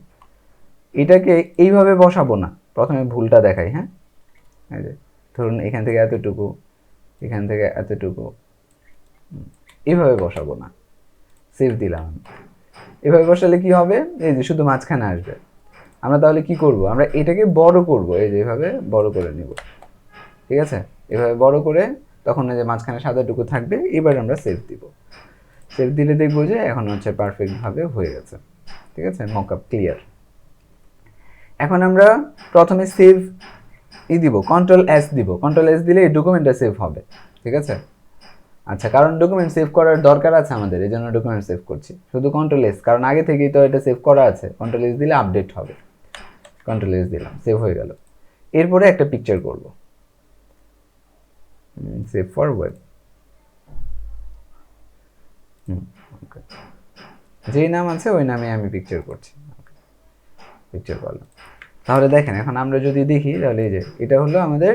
এটাকে এইভাবে বসাবো না, প্রথমে ভুলটা দেখাই। হ্যাঁ, এই যে ধরুন এখান থেকে এতটুকু, এখান থেকে এতটুকু, এইভাবে বসাবো না। সেভ দিলাম। এভাবে বসালে কি হবে, এই যে শুধু মাঝখানে আসবে। আমরা তাহলে কি করব, আমরা এটাকে বড় করব, এই যে এভাবে বড় করে নিব, ঠিক আছে? এভাবে বড় করে তখন এই যে মাঝখানে সাদাটুকু থাকবে। এবার আমরা সেভ দিব। সেভ দিলে দেখবো যে এখন হচ্ছে পারফেক্টভাবে হয়ে গেছে, ঠিক আছে? Mockup clear. এখন আমরা প্রথমে সেভ দিব, কন্ট্রোল-S দিব। কন্ট্রোল-S দিলে এই ডকুমেন্টটা সেভ হবে, ঠিক আছে? আচ্ছা, কারণ ডকুমেন্ট সেভ করার দরকার আছে আমাদের, এই জন্য ডকুমেন্ট সেভ করছি। শুধু কন্ট্রোল-S, কারণ আগে থেকেই তো এটা সেভ করা আছে। কন্ট্রোল-S দিলে আপডেট হবে। কন্ট্রোল-S দিলাম, সেভ হয়ে গেল। এরপরে একটা পিকচার করব, সেভ ফর ওয়েব। ওকে, যেই নাম আছে ওই নামে আমি পিকচার করছি। পিকচার করলাম। তাহলে দেখেন এখন আমরা যদি দেখি, তাহলে এই যে এটা হলো আমাদের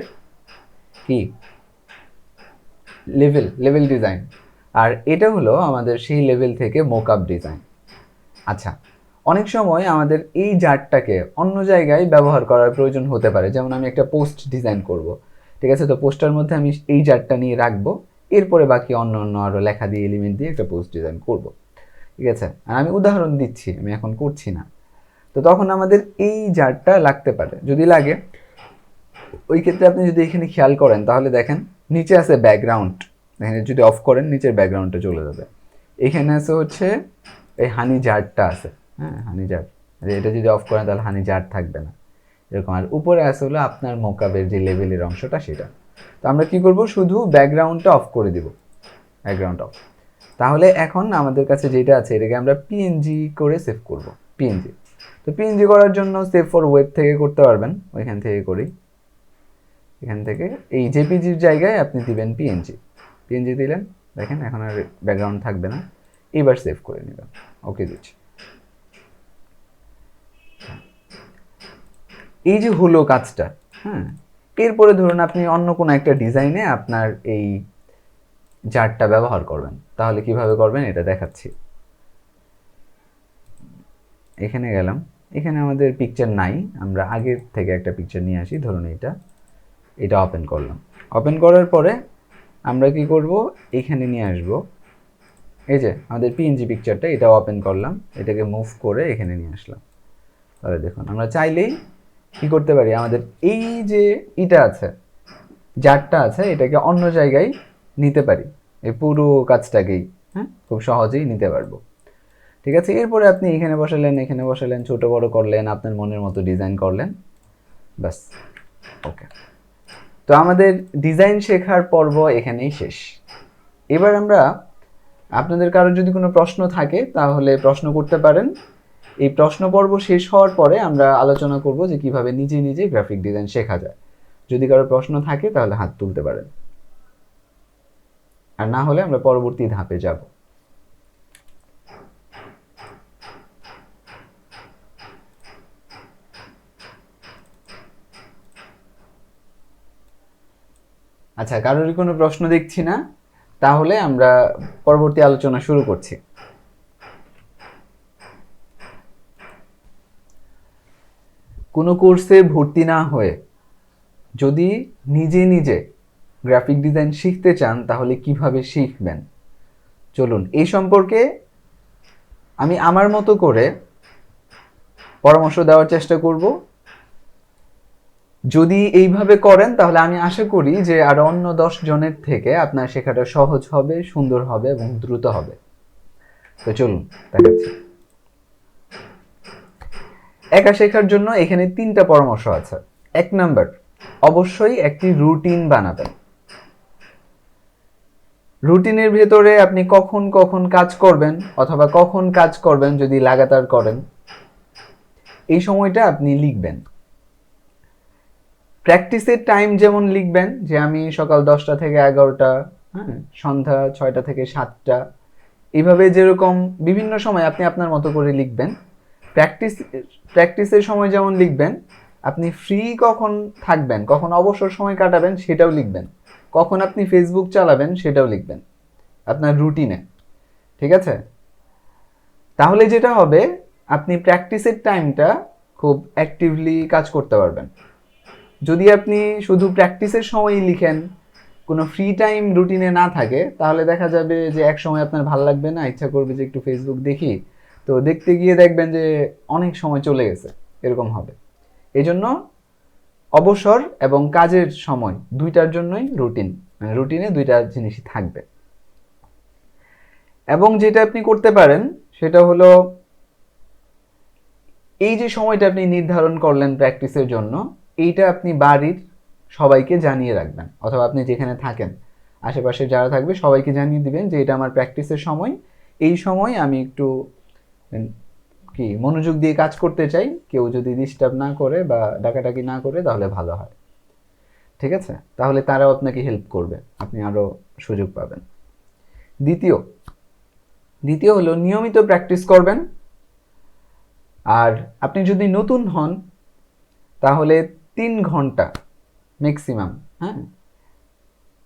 কি লেভেল ডিজাইন, আর এটা হলো আমাদের সেই লেভেল থেকে মোকআপ ডিজাইন। আচ্ছা, অনেক সময় আমাদের এই জারটাকে অন্য জায়গায় ব্যবহার করার প্রয়োজন হতে পারে। যেমন আমি একটা পোস্ট ডিজাইন করব, ঠিক আছে? তো পোস্টার মধ্যে আমি এই জারটা নিয়ে রাখবো, এরপরে বাকি অন্য অন্য আরও লেখা দিয়ে এলিমেন্ট দিয়ে একটা পোস্ট ডিজাইন করব, ঠিক আছে? আর আমি উদাহরণ দিচ্ছি, আমি এখন করছি না। তো তখন আমাদের এই জারটা লাগতে পারে। যদি লাগে, ওই ক্ষেত্রে আপনি যদি এখানে খেয়াল করেন তাহলে দেখেন নিচে আছে ব্যাকগ্রাউন্ড, এখানে যদি অফ করেন নিচের ব্যাকগ্রাউন্ডটা চলে যাবে। এখানে আছে হচ্ছে এই হানি জারটা আছে, হ্যাঁ হানি জার, এটা যদি অফ করেন তাহলে হানি জার থাকবে না, এরকম। আর উপরে আছে হলো আপনার মোকাবের যে লেভেলের অংশটা, সেটা। তো আমরা কি করব, শুধু ব্যাকগ্রাউন্ডটা অফ করে দিব, ব্যাকগ্রাউন্ড অফ। তাহলে এখন আমাদের কাছে যেটা আছে এটাকে আমরা পিএনজি করে সেভ করব, পিএনজি। তো পিএনজি করার জন্য সেভ ফর ওয়েব থেকে করতে পারবেন, ওইখান থেকে করি। এখান থেকে এই জেপিজির জায়গায় আপনি দিবেন পিএনজি, পিএনজি দিলেন, দেখেন এখন আর ব্যাকগ্রাউন্ড থাকবে না। এবার সেভ করে নেবেন, ওকে দিচ্ছি। এই যে হলো কাজটা, হ্যাঁ। এরপরে ধরুন আপনি অন্য কোনো একটা ডিজাইনে আপনার এই জারটা ব্যবহার করবেন, তাহলে কিভাবে করবেন এটা দেখাচ্ছি। এখানে গেলাম, এখানে আমাদের পিকচার নাই, আমরা আগের থেকে একটা পিকচার নিয়ে আসি। ধরুন এটা ওপেন করলাম। ওপেন করার পরে আমরা কি করব, এখানে নিয়ে আসব, এই যে আমাদের পিএনজি পিকচারটা, এটা ওপেন করলাম, এটাকে মুভ করে এখানে নিয়ে আসলাম। তাহলে দেখুন আমরা চাইলেই কি করতে পারি, আমাদের এই যে এটা আছে, জারটা আছে, এটাকে অন্য জায়গায় নিতে পারি, এই পুরো কাজটাকেই, হ্যাঁ, খুব সহজেই নিতে পারবো, ঠিক আছে? এরপরে আপনি এখানে বসালেন, এখানে বসালেন, ছোট বড় করলেন, আপনার মনের মতো ডিজাইন করলেন, ব্যাস, ওকে। তো আমাদের ডিজাইন শেখার পর্ব এখানেই শেষ। এবার আমরা, আপনাদের কারো যদি কোনো প্রশ্ন থাকে তাহলে প্রশ্ন করতে পারেন। এই প্রশ্ন পর্ব শেষ হওয়ার পরে আমরা আলোচনা করব যে কিভাবে নিজে নিজে গ্রাফিক ডিজাইন শেখা যায়। যদি কারো প্রশ্ন থাকে তাহলে হাত তুলতে পারেন, আর না হলে আমরা পরবর্তী ধাপে যাব। আচ্ছা, কারোরই কোনো প্রশ্ন দেখছি না, তাহলে আমরা পরবর্তী আলোচনা শুরু করছি। কোনো কোর্সে ভর্তি না হয়ে যদি নিজে নিজে গ্রাফিক ডিজাইন শিখতে চান তাহলে কিভাবে শিখবেন, চলুন এই সম্পর্কে আমি আমার মতো করে পরামর্শ দেওয়ার চেষ্টা করব। যদি এইভাবে করেন তাহলে আমি আশা করি যে আরো অন্য 10 জনের থেকে আপনার শেখাটা সহজ হবে, সুন্দর হবে এবং দ্রুত হবে। তো চলুন দেখাচ্ছি। একা শেখার জন্য এখানে 3টা পরামর্শ আছে। 1 নাম্বার, অবশ্যই একটি রুটিন বানাবেন। রুটিনের ভেতরে আপনি কখন কখন কাজ করবেন অথবা কখন কাজ করবেন যদি লাগাতার করেন, এই সময়টা আপনি লিখবেন। প্র্যাকটিসের টাইম যেমন লিখবেন যে আমি সকাল 10টা থেকে 11টা, হ্যাঁ, সন্ধ্যা 6টা থেকে 7টা, এইভাবে যেরকম বিভিন্ন সময় আপনি আপনার মতো করে লিখবেন। প্র্যাকটিসের সময় যেমন লিখবেন, আপনি ফ্রি কখন থাকবেন, কখন অবসর সময় কাটাবেন সেটাও লিখবেন, কখন আপনি ফেসবুক চালাবেন সেটাও লিখবেন আপনার রুটিনে। ঠিক আছে? তাহলে যেটা হবে, আপনি প্র্যাকটিসের টাইমটা খুব অ্যাক্টিভলি কাজ করতে পারবেন। যদি আপনি শুধু প্র্যাকটিসের সময়ই লিখেন, কোনো ফ্রি টাইম রুটিনে না থাকে, তাহলে দেখা যাবে যে এক সময় আপনার ভালো লাগবে না, ইচ্ছা করবে যে একটু ফেসবুক দেখি, তো দেখতে গিয়ে দেখবেন যে অনেক সময় চলে গেছে, এরকম হবে। এই জন্য অবসর এবং কাজের সময় দুইটার জন্যই রুটিন, মানে রুটিনে দুইটা জিনিসই থাকবে। এবং যেটা আপনি করতে পারেন সেটা হলো, এই যে সময়টা আপনি নির্ধারণ করলেন প্র্যাকটিসের জন্য, এইটা আপনি বাড়ির সবাইকে জানিয়ে রাখবেন, অথবা আপনি যেখানে থাকেন আশেপাশে যারা থাকবে সবাইকে জানিয়ে দিবেন যে এটা আমার প্র্যাকটিসের সময়, এই সময় আমি একটু কি মনোযোগ দিয়ে কাজ করতে চাই, কেউ যদি ডিস্টার্ব না করে বা ডাকাডাকি না করে তাহলে ভালো হয়। ঠিক আছে? তাহলে তারাও আপনাকে হেল্প করবে, আপনি আরও সুযোগ পাবেন। দ্বিতীয় হলো নিয়মিত প্র্যাকটিস করবেন। আর আপনি যদি নতুন হন তাহলে 3 ঘন্টা ম্যাক্সিমাম, হ্যাঁ,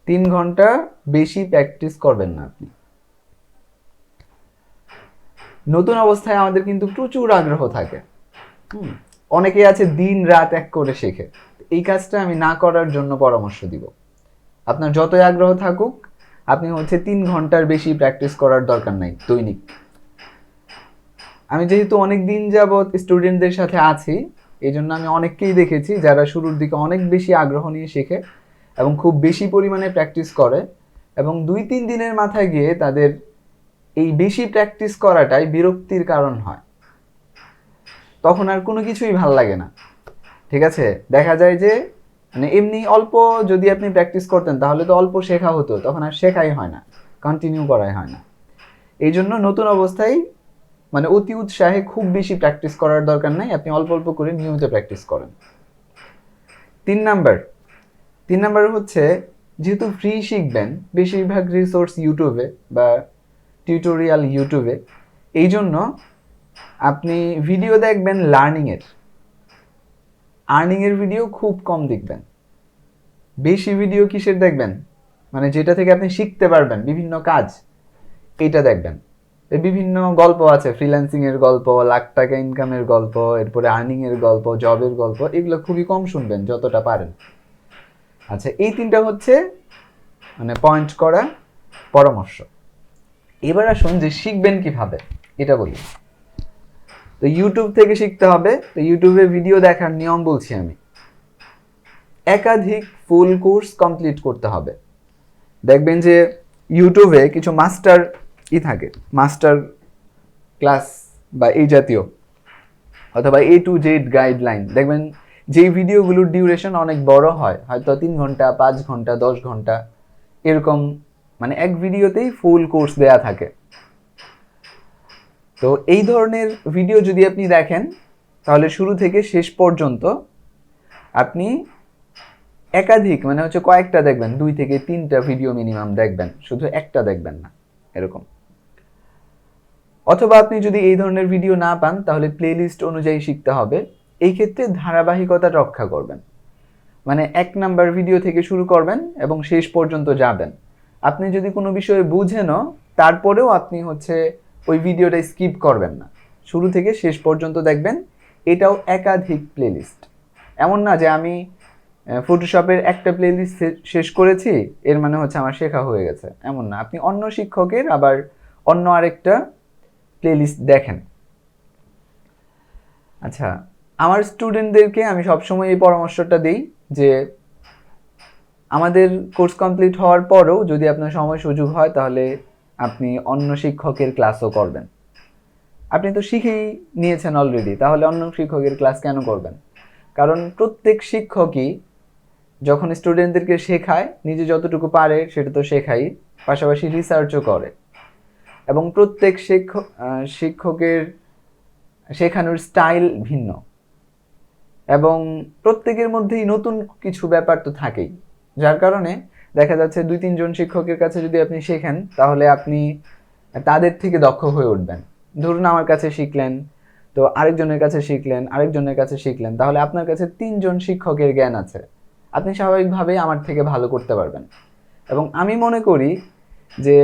3 ঘন্টা বেশি প্র্যাকটিস করবেন না আপনি। নতুন অবস্থায় আমাদের কিন্তু প্রচুর আগ্রহ থাকে, অনেকেই আছে দিন রাত এক করে শেখে। এই কাজটা আমি না করার জন্য পরামর্শ দিব। আপনার যতই আগ্রহ থাকুক, আপনি 3 ঘন্টার বেশি প্র্যাকটিস করার দরকার নাই দৈনিক। আমি যেহেতু অনেক দিন যাবৎ স্টুডেন্টদের সাথে আছি, এই জন্য আমি অনেককেই দেখেছি যারা শুরুর দিকে অনেক বেশি আগ্রহ নিয়ে শেখে এবং খুব বেশি পরিমাণে প্র্যাকটিস করে, এবং 2-3 দিনের মাথায় গিয়ে তাদের এই বেশি প্র্যাকটিস করাটাই বিরক্তির কারণ হয়, তখন আর কোনো কিছুই ভাল লাগে না। ঠিক আছে? দেখা যায় যে মানে এমনি অল্প যদি আপনি প্র্যাকটিস করতেন তাহলে তো অল্প শেখা হতো, তখন আর শেখাই হয় না, কন্টিনিউ করাই হয় না। এই জন্য নতুন অবস্থায় মানে অতি উৎসাহে খুব বেশি প্র্যাকটিস করার দরকার নাই, আপনি অল্প অল্প করে নিয়মিত প্র্যাকটিস করেন। 3 নাম্বার হচ্ছে, যেহেতু ফ্রি শিখবেন, বেশিরভাগ রিসোর্স ইউটিউবে বা টিউটোরিয়াল ইউটিউবে, এই জন্য আপনি ভিডিও দেখবেন আর্নিংয়ের ভিডিও খুব কম দেখবেন। বেশি ভিডিও কিসের দেখবেন, মানে যেটা থেকে আপনি শিখতে পারবেন বিভিন্ন কাজ, এইটা দেখবেন। বিভিন্ন গল্প আছে, ফ্রিল্যান্সিং এর গল্প, লাখ টাকা ইনকামের গল্প, এরপরে আর্নিং এর গল্প, জবের গল্প, এগুলো খুবই কম শুনবেন যতটা পারেন। আচ্ছা, এই 3টা হচ্ছে মানে পয়েন্ট করা পরামর্শ। এবার আসুন যে শিখবেন কিভাবে এটা বলি। তো ইউটিউব থেকে শিখতে হবে। তো ইউটিউবে ভিডিও দেখার নিয়ম বলছি আমি। একাধিক ফুল কোর্স কমপ্লিট করতে হবে। দেখবেন যে ইউটিউবে কিছু মাস্টার মাস্টার ক্লাস বা এই জাতীয়, অথবা A to Z গাইডলাইন, দেখবেন যেই ভিডিওগুলোর ডিউরেশন অনেক বড় হয়, হয়তো 3 ঘন্টা, 5 ঘন্টা, 10 ঘন্টা, এরকম, মানে এক ভিডিওতেই ফুল কোর্স দেয়া থাকে। তো এই ধরনের ভিডিও যদি আপনি দেখেন, তাহলে শুরু থেকে শেষ পর্যন্ত আপনি একাধিক, মানে কয়েকটা দেখবেন, 2 থেকে 3টা ভিডিও মিনিমাম দেখবেন, শুধু একটা দেখবেন না, এরকম। অথবা আপনি যদি এই ধরনের ভিডিও না পান, তাহলে প্লেলিস্ট অনুযায়ী শিখতে হবে। এই ক্ষেত্রে ধারাবাহিকতা রক্ষা করবেন, মানে 1 নাম্বার ভিডিও থেকে শুরু করবেন এবং শেষ পর্যন্ত যাবেন। আপনি যদি কোনো বিষয়ে বুঝেনও, তারপরেও আপনি ওই ভিডিওটা স্কিপ করবেন না, শুরু থেকে শেষ পর্যন্ত দেখবেন। এটাও একাধিক প্লেলিস্ট। এমন না যে আমি ফটোশপের একটা প্লেলিস্ট শেষ করেছি, এর মানে আমার শেখা হয়ে গেছে, এমন না। আপনি অন্য শিক্ষকের আবার অন্য আরেকটা প্লেলিস্ট দেখেন। আচ্ছা, আমার স্টুডেন্টদেরকে আমি সবসময় এই পরামর্শটা দিই যে আমাদের কোর্স কমপ্লিট হওয়ার পরেও যদি আপনার সময় সুযোগ হয়, তাহলে আপনি অন্য শিক্ষকের ক্লাসও করবেন। আপনি তো শিখেই নিয়েছেন অলরেডি, তাহলে অন্য শিক্ষকের ক্লাস কেন করবেন? কারণ প্রত্যেক শিক্ষকই যখন স্টুডেন্টদেরকে শেখায়, নিজে যতটুকু পারে সেটা তো শেখাই, পাশাপাশি রিসার্চও করে। এবং প্রত্যেক শিক্ষকের শেখানোর স্টাইল ভিন্ন, এবং প্রত্যেকের মধ্যেই নতুন কিছু ব্যাপার তো থাকেই, যার কারণে দেখা যাচ্ছে 2-3 জন শিক্ষকের কাছে যদি আপনি শেখেন, তাহলে আপনি তাদের থেকে দক্ষ হয়ে উঠবেন। ধরুন আমার কাছে শিখলেন, তো আরেকজনের কাছে শিখলেন, তাহলে আপনার কাছে 3 জন শিক্ষকের জ্ঞান আছে, আপনি স্বাভাবিকভাবেই আমার থেকে ভালো করতে পারবেন। এবং আমি মনে করি যে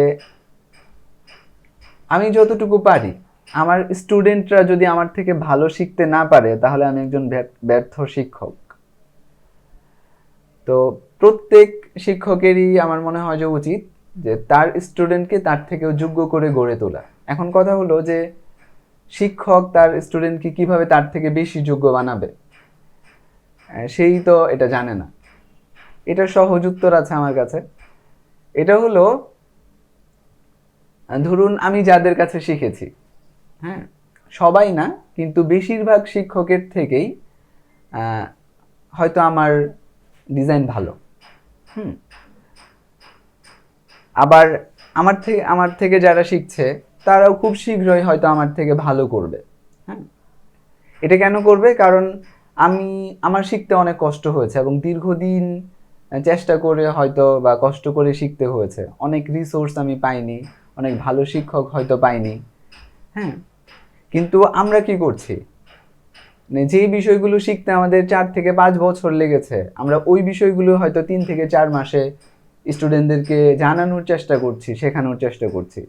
আমি যতটুকু পারি, আমার স্টুডেন্টরা যদি আমার থেকে ভালো শিখতে না পারে তাহলে আমি একজন ব্যর্থ শিক্ষক। তো প্রত্যেক শিক্ষকেরই আমার মনে হয় যে উচিত যে তার স্টুডেন্টকে তার থেকেও যোগ্য করে গড়ে তোলা। এখন কথা হলো যে শিক্ষক তার স্টুডেন্টকে কিভাবে তার থেকে বেশি যোগ্য বানাবে, সেই তো এটা জানে না। এটা সহজ উত্তর আছে আমার কাছে। এটা হলো, ধরুন আমি যাদের কাছে শিখেছি, হ্যাঁ, সবাই না কিন্তু বেশিরভাগ শিক্ষকের থেকেই হয়তো আমার ডিজাইন ভালো। আবার আমার থেকে যারা শিখছে তারাও খুব শীঘ্রই হয়তো আমার থেকে ভালো করবে। হ্যাঁ, এটা কেন করবে? কারণ আমার শিখতে অনেক কষ্ট হয়েছে এবং দীর্ঘদিন চেষ্টা করে হয়তো বা কষ্ট করে শিখতে হয়েছে। অনেক রিসোর্স আমি পাইনি, অনেক ভালো শিক্ষক হয়তো পাইনি। হ্যাঁ, কিন্তু আমরা কি করছি, মানে যেই বিষয়গুলো শিখতে আমাদের 4 থেকে 5 বছর লেগেছে, আমরা ওই বিষয়গুলো হয়তো 3 থেকে 4 মাসে স্টুডেন্টদেরকে জানানোর চেষ্টা করছি, শেখানোর চেষ্টা করছি।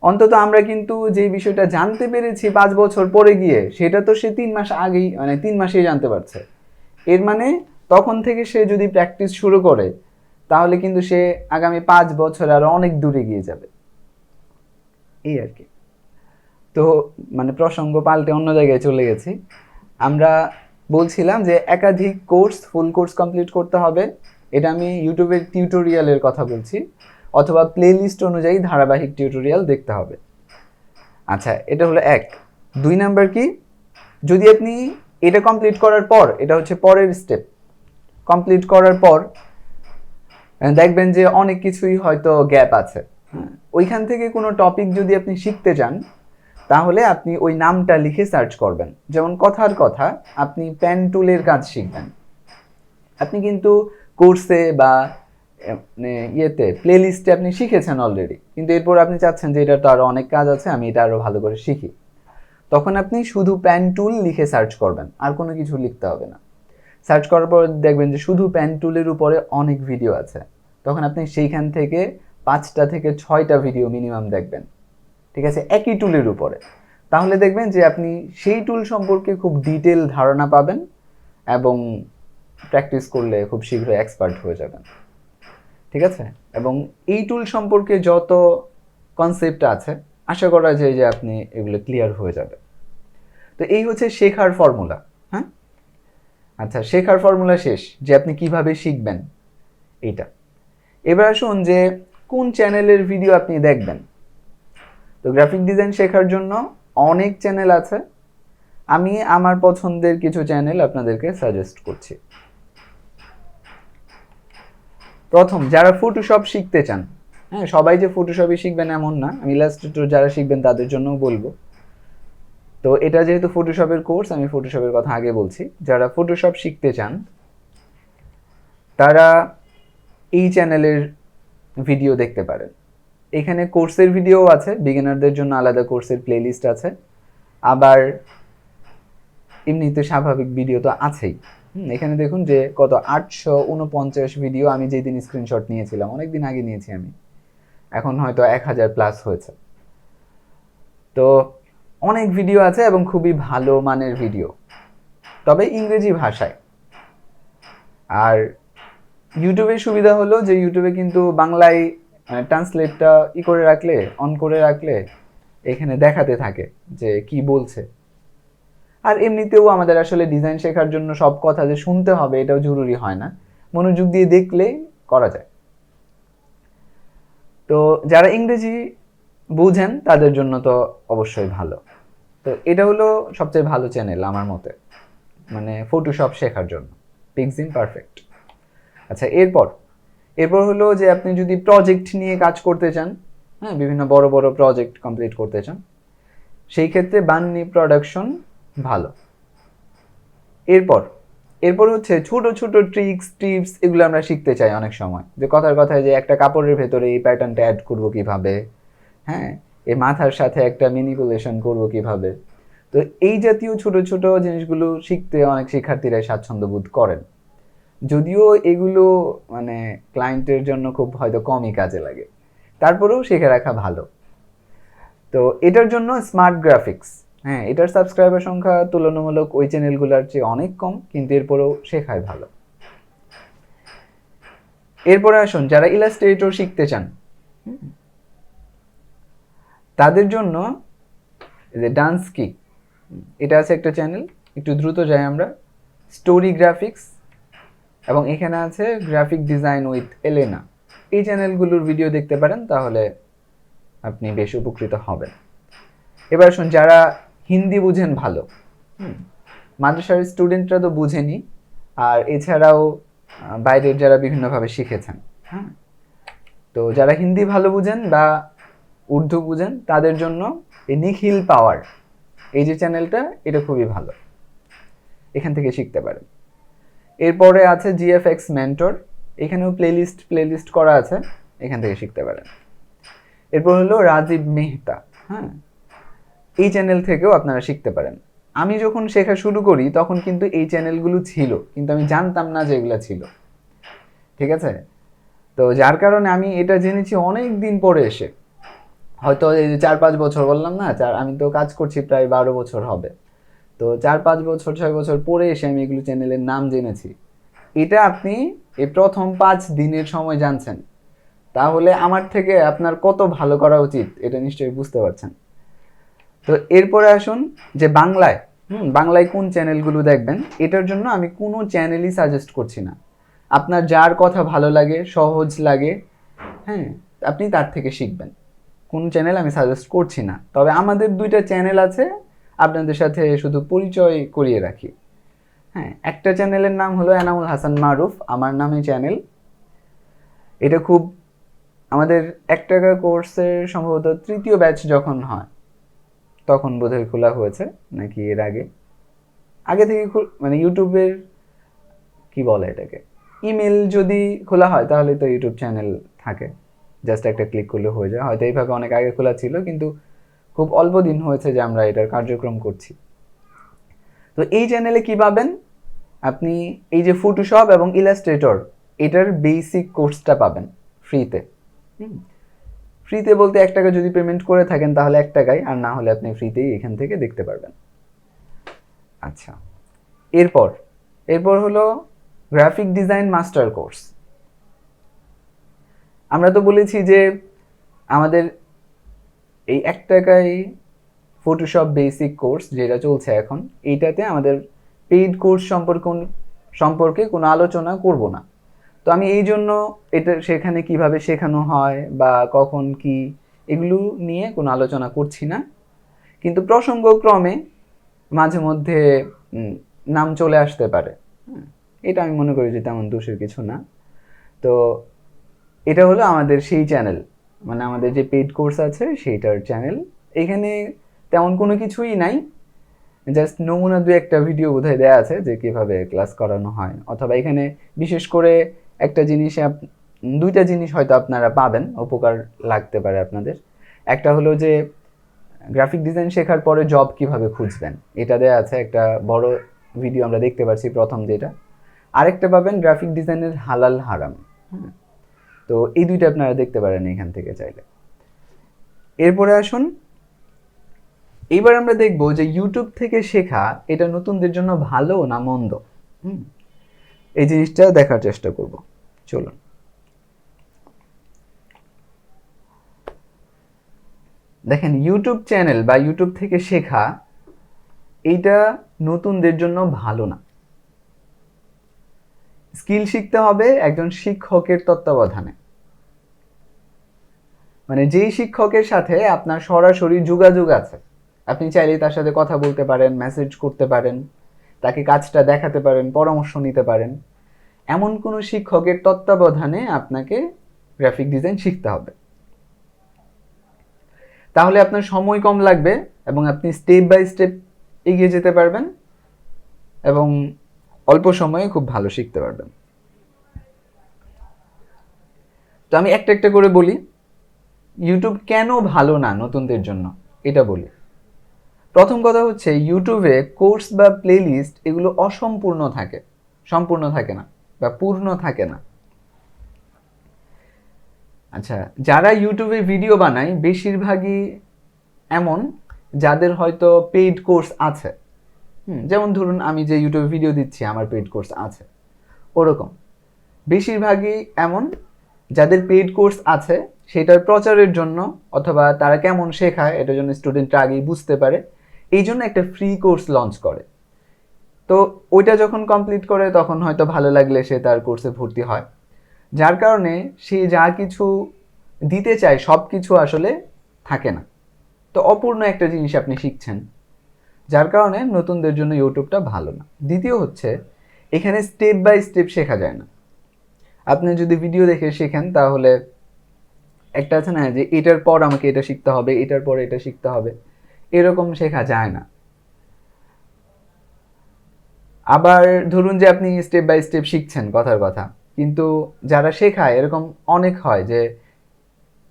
অন্তত আমরা কিন্তু যে বিষয়টা জানতে পেরেছি 5 বছর পরে গিয়ে, সেটা তো সে 3 মাস আগেই, মানে 3 মাসেই জানতে পারছে। এর মানে তখন থেকে সে যদি প্র্যাকটিস শুরু করে তাহলে কিন্তু সে আগামী 5 বছর আরো অনেক দূরে গিয়ে যাবে। এই আর কি। তো মানে প্রসঙ্গ পাল্টে অন্য জায়গায় চলে গেছি। আমরা বলছিলাম যে একাধিক ফুল কোর্স কমপ্লিট করতে হবে। এটা আমি ইউটিউবের টিউটোরিয়ালের কথা বলছি, অথবা প্লেলিস্ট অনুযায়ী ধারাবাহিক টিউটোরিয়াল দেখতে হবে। আচ্ছা, এটা হলো 1। 2 নাম্বার কি, যদি আপনি এটা কমপ্লিট করার পর, এটা হচ্ছে পরের স্টেপ, কমপ্লিট করার পর দেখবেন যে অনেক কিছুই হয়তো গ্যাপ আছে। ওইখান থেকে কোনো টপিক যদি আপনি শিখতে চান তাহলে আপনি ওই নামটা লিখে সার্চ করবেন। যেমন কথার কথা, আপনি পেন টুলের কাজ শিখবেন। আপনি কিন্তু কোর্সে বা প্লেলিস্টে আপনি শিখেছেন অলরেডি, কিন্তু এরপর আপনি চাচ্ছেন যে এটা তো আরো অনেক কাজ আছে, আমি এটা আরো ভালো করে শিখি। তখন আপনি শুধু পেন টুল লিখে সার্চ করবেন, আর কোনো কিছু লিখতে হবে না। সার্চ করার পর দেখবেন যে শুধু পেন টুলের উপরে অনেক ভিডিও আছে। তখন আপনি সেইখান থেকে 5টা থেকে 6টা ভিডিও মিনিমাম দেখবেন, ঠিক আছে, একই টুলের উপরে। তাহলে দেখবেন যে আপনি সেই টুল সম্পর্কে খুব ডিটেল ধারণা পাবেন এবং প্র্যাকটিস করলে খুব শীঘ্রই এক্সপার্ট হয়ে যাবেন, ঠিক আছে। এবং এই টুল সম্পর্কে যত কনসেপ্ট আছে আশা করা যায় যে আপনি এগুলো ক্লিয়ার হয়ে যাবে। তো এই হচ্ছে শেখার ফর্মুলা। হ্যাঁ, আচ্ছা, শেখার ফর্মুলা শেষ, যে আপনি কিভাবে শিখবেন এইটা। এবার আসুন যে কোন চ্যানেলের ভিডিও আপনি দেখবেন। তো গ্রাফিক ডিজাইন শেখার জন্য অনেক চ্যানেল আছে। আমি আমার পছন্দের কিছু চ্যানেল আপনাদেরকে সাজেস্ট করছি। প্রথম, যারা ফটোশপ শিখতে চান, হ্যাঁ, সবাই যে ফটোশপই শিখবেন এমন না, আমি ইলাস্ট্রেটর যারা শিখবেন তাদের জন্যও বলবো। তো এটা যেহেতু ফটোশপের কোর্স, আমি ফটোশপের কথা আগে বলছি। যারা ফটোশপ শিখতে চান তারা এই চ্যানেলের ভিডিও দেখতে পারেন। এখানে কোর্সের ভিডিও আছে, বিগিনারদের জন্য আলাদা কোর্সের প্লেলিস্ট আছে, আবার এমনিতে স্বাভাবিক ভিডিও তো আছেই। এখানে দেখুন যে কত 849 ভিডিও আমি যেদিন স্ক্রিনশট নিয়েছিলাম, অনেকদিন আগে নিয়েছি আমি, এখন হয়তো 1000 প্লাস হয়েছে। তো অনেক ভিডিও আছে এবং খুবই ভালো মানের ভিডিও, তবে ইংরেজি ভাষায়। আর ইউটিউবের সুবিধা হলো যে ইউটিউবে কিন্তু বাংলায় ট্রান্সলেটটা অন করে রাখলে এখানে দেখাতে থাকে যে কি বলছে। আর এমনিতেও আমাদের আসলে ডিজাইন শেখার জন্য সব কথা যে শুনতে হবে এটাও জরুরি হয় না, মনোযোগ দিয়ে দেখলে করা যায়। তো যারা ইংরেজি বুঝেন তাদের জন্য তো অবশ্যই ভালো। তো এটা হলো সবচেয়ে ভালো চ্যানেল আমার মতে, মানে ফটোশপ শেখার জন্য, পিক্সিম পারফেক্ট। আচ্ছা, এরপর হলো যে আপনি যদি প্রজেক্ট নিয়ে কাজ করতে চান, হ্যাঁ, বিভিন্ন বড় বড় প্রজেক্ট কমপ্লিট করতে চান, সেই ক্ষেত্রে বান্নি প্রোডাকশন ভালো। এরপর হচ্ছে ছোট ছোট টিপস, এগুলো আমরা শিখতে চাই অনেক সময়, যে কথার কথায় যে একটা কাপড়ের ভেতরে এই প্যাটার্নটা অ্যাড করবো কিভাবে, হ্যাঁ, এই মাথার সাথে একটা ম্যানিপুলেশন করবো কিভাবে। তো এই জাতীয় ছোট ছোট জিনিসগুলো শিখতে অনেক শিক্ষার্থীরা স্বাচ্ছন্দ্য বোধ করেন, যদিও এগুলো মানে ক্লায়েন্টের জন্য খুব হয়তো কমই কাজে লাগে, তারপরেও শিখে রাখা ভালো। তো এটার জন্য স্মার্ট গ্রাফিক্স, হ্যাঁ, এটার সাবস্ক্রাইবার সংখ্যা তুলনামূলক ওই চ্যানেলগুলোর চেয়ে অনেক কম, কিন্তু এরপরেও শেখায় ভালো। এরপরে আসুন, যারা ইলাস্ট্রেটর শিখতে চান তাদের জন্য যে ডান্স কিক, এটা আছে একটা চ্যানেল, একটু দ্রুত যাই আমরা। স্টোরি গ্রাফিক্স, এবং এখানে আছে গ্রাফিক ডিজাইন উইথ এলেনা। এই চ্যানেলগুলোর ভিডিও দেখতে পারেন, তাহলে আপনি বেশ উপকৃত হবেন। এবার আসুন, যারা হিন্দি বুঝেন ভালো, মাদ্রাসার স্টুডেন্টরা তো বুঝেনি, আর এছাড়াও বাইরের যারা বিভিন্নভাবে শিখেছেন, হ্যাঁ, তো যারা হিন্দি ভালো বুঝেন বা উর্দু বুঝেন তাদের জন্য এই নিখিল পাওয়ার, এই যে চ্যানেলটা, এটা খুবই ভালো, এখান থেকে শিখতে পারেন। এরপরে আছে জিএফএক্স মেন্টর, এখানেও প্লেলিস্ট করা আছে, এখান থেকে শিখতে পারেন। এরপর হলো রাজীব মেহতা, হ্যাঁ, এই চ্যানেল থেকেও আপনারা শিখতে পারেন। আমি যখন শেখা শুরু করি তখন কিন্তু এই চ্যানেলগুলো ছিল, কিন্তু আমি জানতাম না যে এগুলো ছিল, ঠিক আছে? তো যার কারণে আমি এটা জেনেছি অনেক দিন পরে এসে, হয়তো এই যে 4-5 বছর বললাম না, আমি তো কাজ করছি প্রায় 12 বছর হবে, তো 4-5 বছর 6 বছর পরে এসে আমি এগুলো চ্যানেলের নাম জেনেছি। এটা আপনি এই প্রথম 5 দিনের সময় জানছেন, তাহলে আমার থেকে আপনার কত ভালো করা উচিত এটা নিশ্চয়ই বুঝতে পারছেন। তো এরপরে আসুন যে বাংলায় কোন চ্যানেলগুলো দেখবেন, এটার জন্য আমি কোনো চ্যানেলই সাজেস্ট করছি না। আপনার যার কথা ভালো লাগে, সহজ লাগে, হ্যাঁ, আপনি তার থেকে শিখবেন। কোন চ্যানেল আমি সাজেস্ট করছি না, তবে আমাদের 2টা চ্যানেল আছে, আপনাদের সাথে শুধু পরিচয় করিয়ে রাখি। হ্যাঁ, একটা চ্যানেলের নাম হলো এনামুল হাসান মারুফ, আমার নামে চ্যানেল। এটা খুব, আমাদের 1 টাকা কোর্সের সম্ভবত 3য় ব্যাচ যখন হয় তখন বোধহয় খোলা হয়েছে, নাকি এর আগে থেকে মানে ইউটিউবের কি বলে এটাকে, ইমেল যদি খোলা হয় তাহলে তো ইউটিউব চ্যানেল থাকে, জাস্ট একটা ক্লিক করলে হয়ে যায়। হয়তো এইভাবে অনেক আগে খোলা ছিল, কিন্তু খুব অল্প দিন হয়েছে যে আমরা এটার কার্যক্রম করছি। তো এই চ্যানেলে কি পাবেন, আপনি এই যে ফটোশপ এবং ইলাস্ট্রেটর, এটার বেসিক কোর্সটা পাবেন ফ্রিতে। ফ্রিতে বলতে 1 টাকা যদি পেমেন্ট করে থাকেন তাহলে 1 টাকায়, আর না হলে আপনি ফ্রিতেই এখান থেকে দেখতে পারবেন। আচ্ছা, এরপর হলো গ্রাফিক ডিজাইন মাস্টার কোর্স। আমরা তো বলেছি যে আমাদের এই 1 টাকায় ফটোশপ বেসিক কোর্স যেটা চলছে এখন, এইটাতে আমাদের পেইড কোর্স সম্পর্কে কোনো আলোচনা করব না। তো আমি এই জন্য এটা সেখানে কিভাবে শেখানো হয় বা কখন কি, এগুলো নিয়ে কোনো আলোচনা করছি না, কিন্তু প্রসঙ্গক্রমে মাঝে মধ্যে নাম চলে আসতে পারে, এটা আমি মনে করি যে তেমন দোষের কিছু না। তো এটা হলো আমাদের সেই চ্যানেল, মানে আমাদের যে পেইড কোর্স আছে সেইটার চ্যানেল। এখানে তেমন কোনো কিছুই নাই, জাস্ট নমুনা 2-1টা ভিডিও বোধহয় দেওয়া আছে যে কীভাবে ক্লাস করানো হয়, অথবা এখানে বিশেষ করে একটা জিনিসে 2টা জিনিস হয়তো আপনারা পাবেন, উপকার লাগতে পারে আপনাদের। একটা হলো যে গ্রাফিক ডিজাইন শেখার পরে জব কিভাবে খুঁজবেন, এটা দেওয়া আছে, একটা বড় ভিডিও আমরা দেখতে পাচ্ছি প্রথম যেটা। আরেকটা পাবেন গ্রাফিক ডিজাইনের হালাল হারাম, তো এই 2টা আপনারা দেখতে পারেন এখান থেকে চাইলে। এরপরে আসুন, এইবার আমরা দেখব যে ইউটিউব থেকে শেখা এটা নতুনদের জন্য ভালো না মন্দ, এই জিনিসটা দেখার চেষ্টা করব। চলুন, দেখেন, ইউটিউব চ্যানেল বা ইউটিউব থেকে শেখা এইটা নতুনদের জন্য ভালো না। স্কিল শিখতে হবে একজন শিক্ষকের তত্ত্বাবধানে, মানে যেই শিক্ষকের সাথে আপনার সরাসরি যোগাযোগ আছে, আপনি চাইলেই তার সাথে কথা বলতে পারেন, মেসেজ করতে পারেন, তাকে কাজটা দেখাতে পারেন, পরামর্শ নিতে পারেন, এমন কোনো শিক্ষকের তত্ত্বাবধানে আপনাকে গ্রাফিক ডিজাইন শিখতে হবে। তাহলে আপনার সময় কম লাগবে এবং আপনি স্টেপ বাই স্টেপ এগিয়ে যেতে পারবেন এবং অল্প সময়ে খুব ভালো শিখতে পারবেন। তো আমি একটা করে বলি, ইউটিউব কেন ভালো না নতুনদের জন্য, এটা বলি। প্রথম কথা হচ্ছে, ইউটিউবে কোর্স বা প্লেলিস্ট এগুলো অসম্পূর্ণ থাকে, সম্পূর্ণ থাকে না বা পূর্ণ থাকে না। আচ্ছা, যারা ইউটিউবে ভিডিও বানায় বেশিরভাগই এমন যাদের হয়তো পেইড কোর্স আছে, যেমন ধরুন আমি যে ইউটিউবে ভিডিও দিচ্ছি আমার পেইড কোর্স আছে, ওরকম বেশিরভাগই এমন যাদের পেইড কোর্স আছে সেটার প্রচারের জন্য অথবা তারা কেমন শেখায় এটার জন্য স্টুডেন্টরা আগেই বুঝতে পারে, এই জন্য একটা ফ্রি কোর্স লঞ্চ করে। তো ওইটা যখন কমপ্লিট করে তখন হয়তো ভালো লাগলে সে তার কোর্সে ভর্তি হয়, যার কারণে সে যা কিছু দিতে চায় সব কিছু আসলে থাকে না। তো অপূর্ণ একটা জিনিস আপনি শিখছেন, যার কারণে নতুনদের জন্য ইউটিউবটা ভালো না। দ্বিতীয় হচ্ছে এখানে স্টেপ বাই স্টেপ শেখা যায় না। আপনি যদি ভিডিও দেখে শেখেন তাহলে একটা আছে না যে এটার পর আমাকে এটা শিখতে হবে, এটার পর এটা শিখতে হবে, এরকম শেখা যায় না। আবার ধরুন যে আপনি স্টেপ বাই স্টেপ শিখছেন কথার কথা, কিন্তু যারা শেখায় এরকম অনেক হয় যে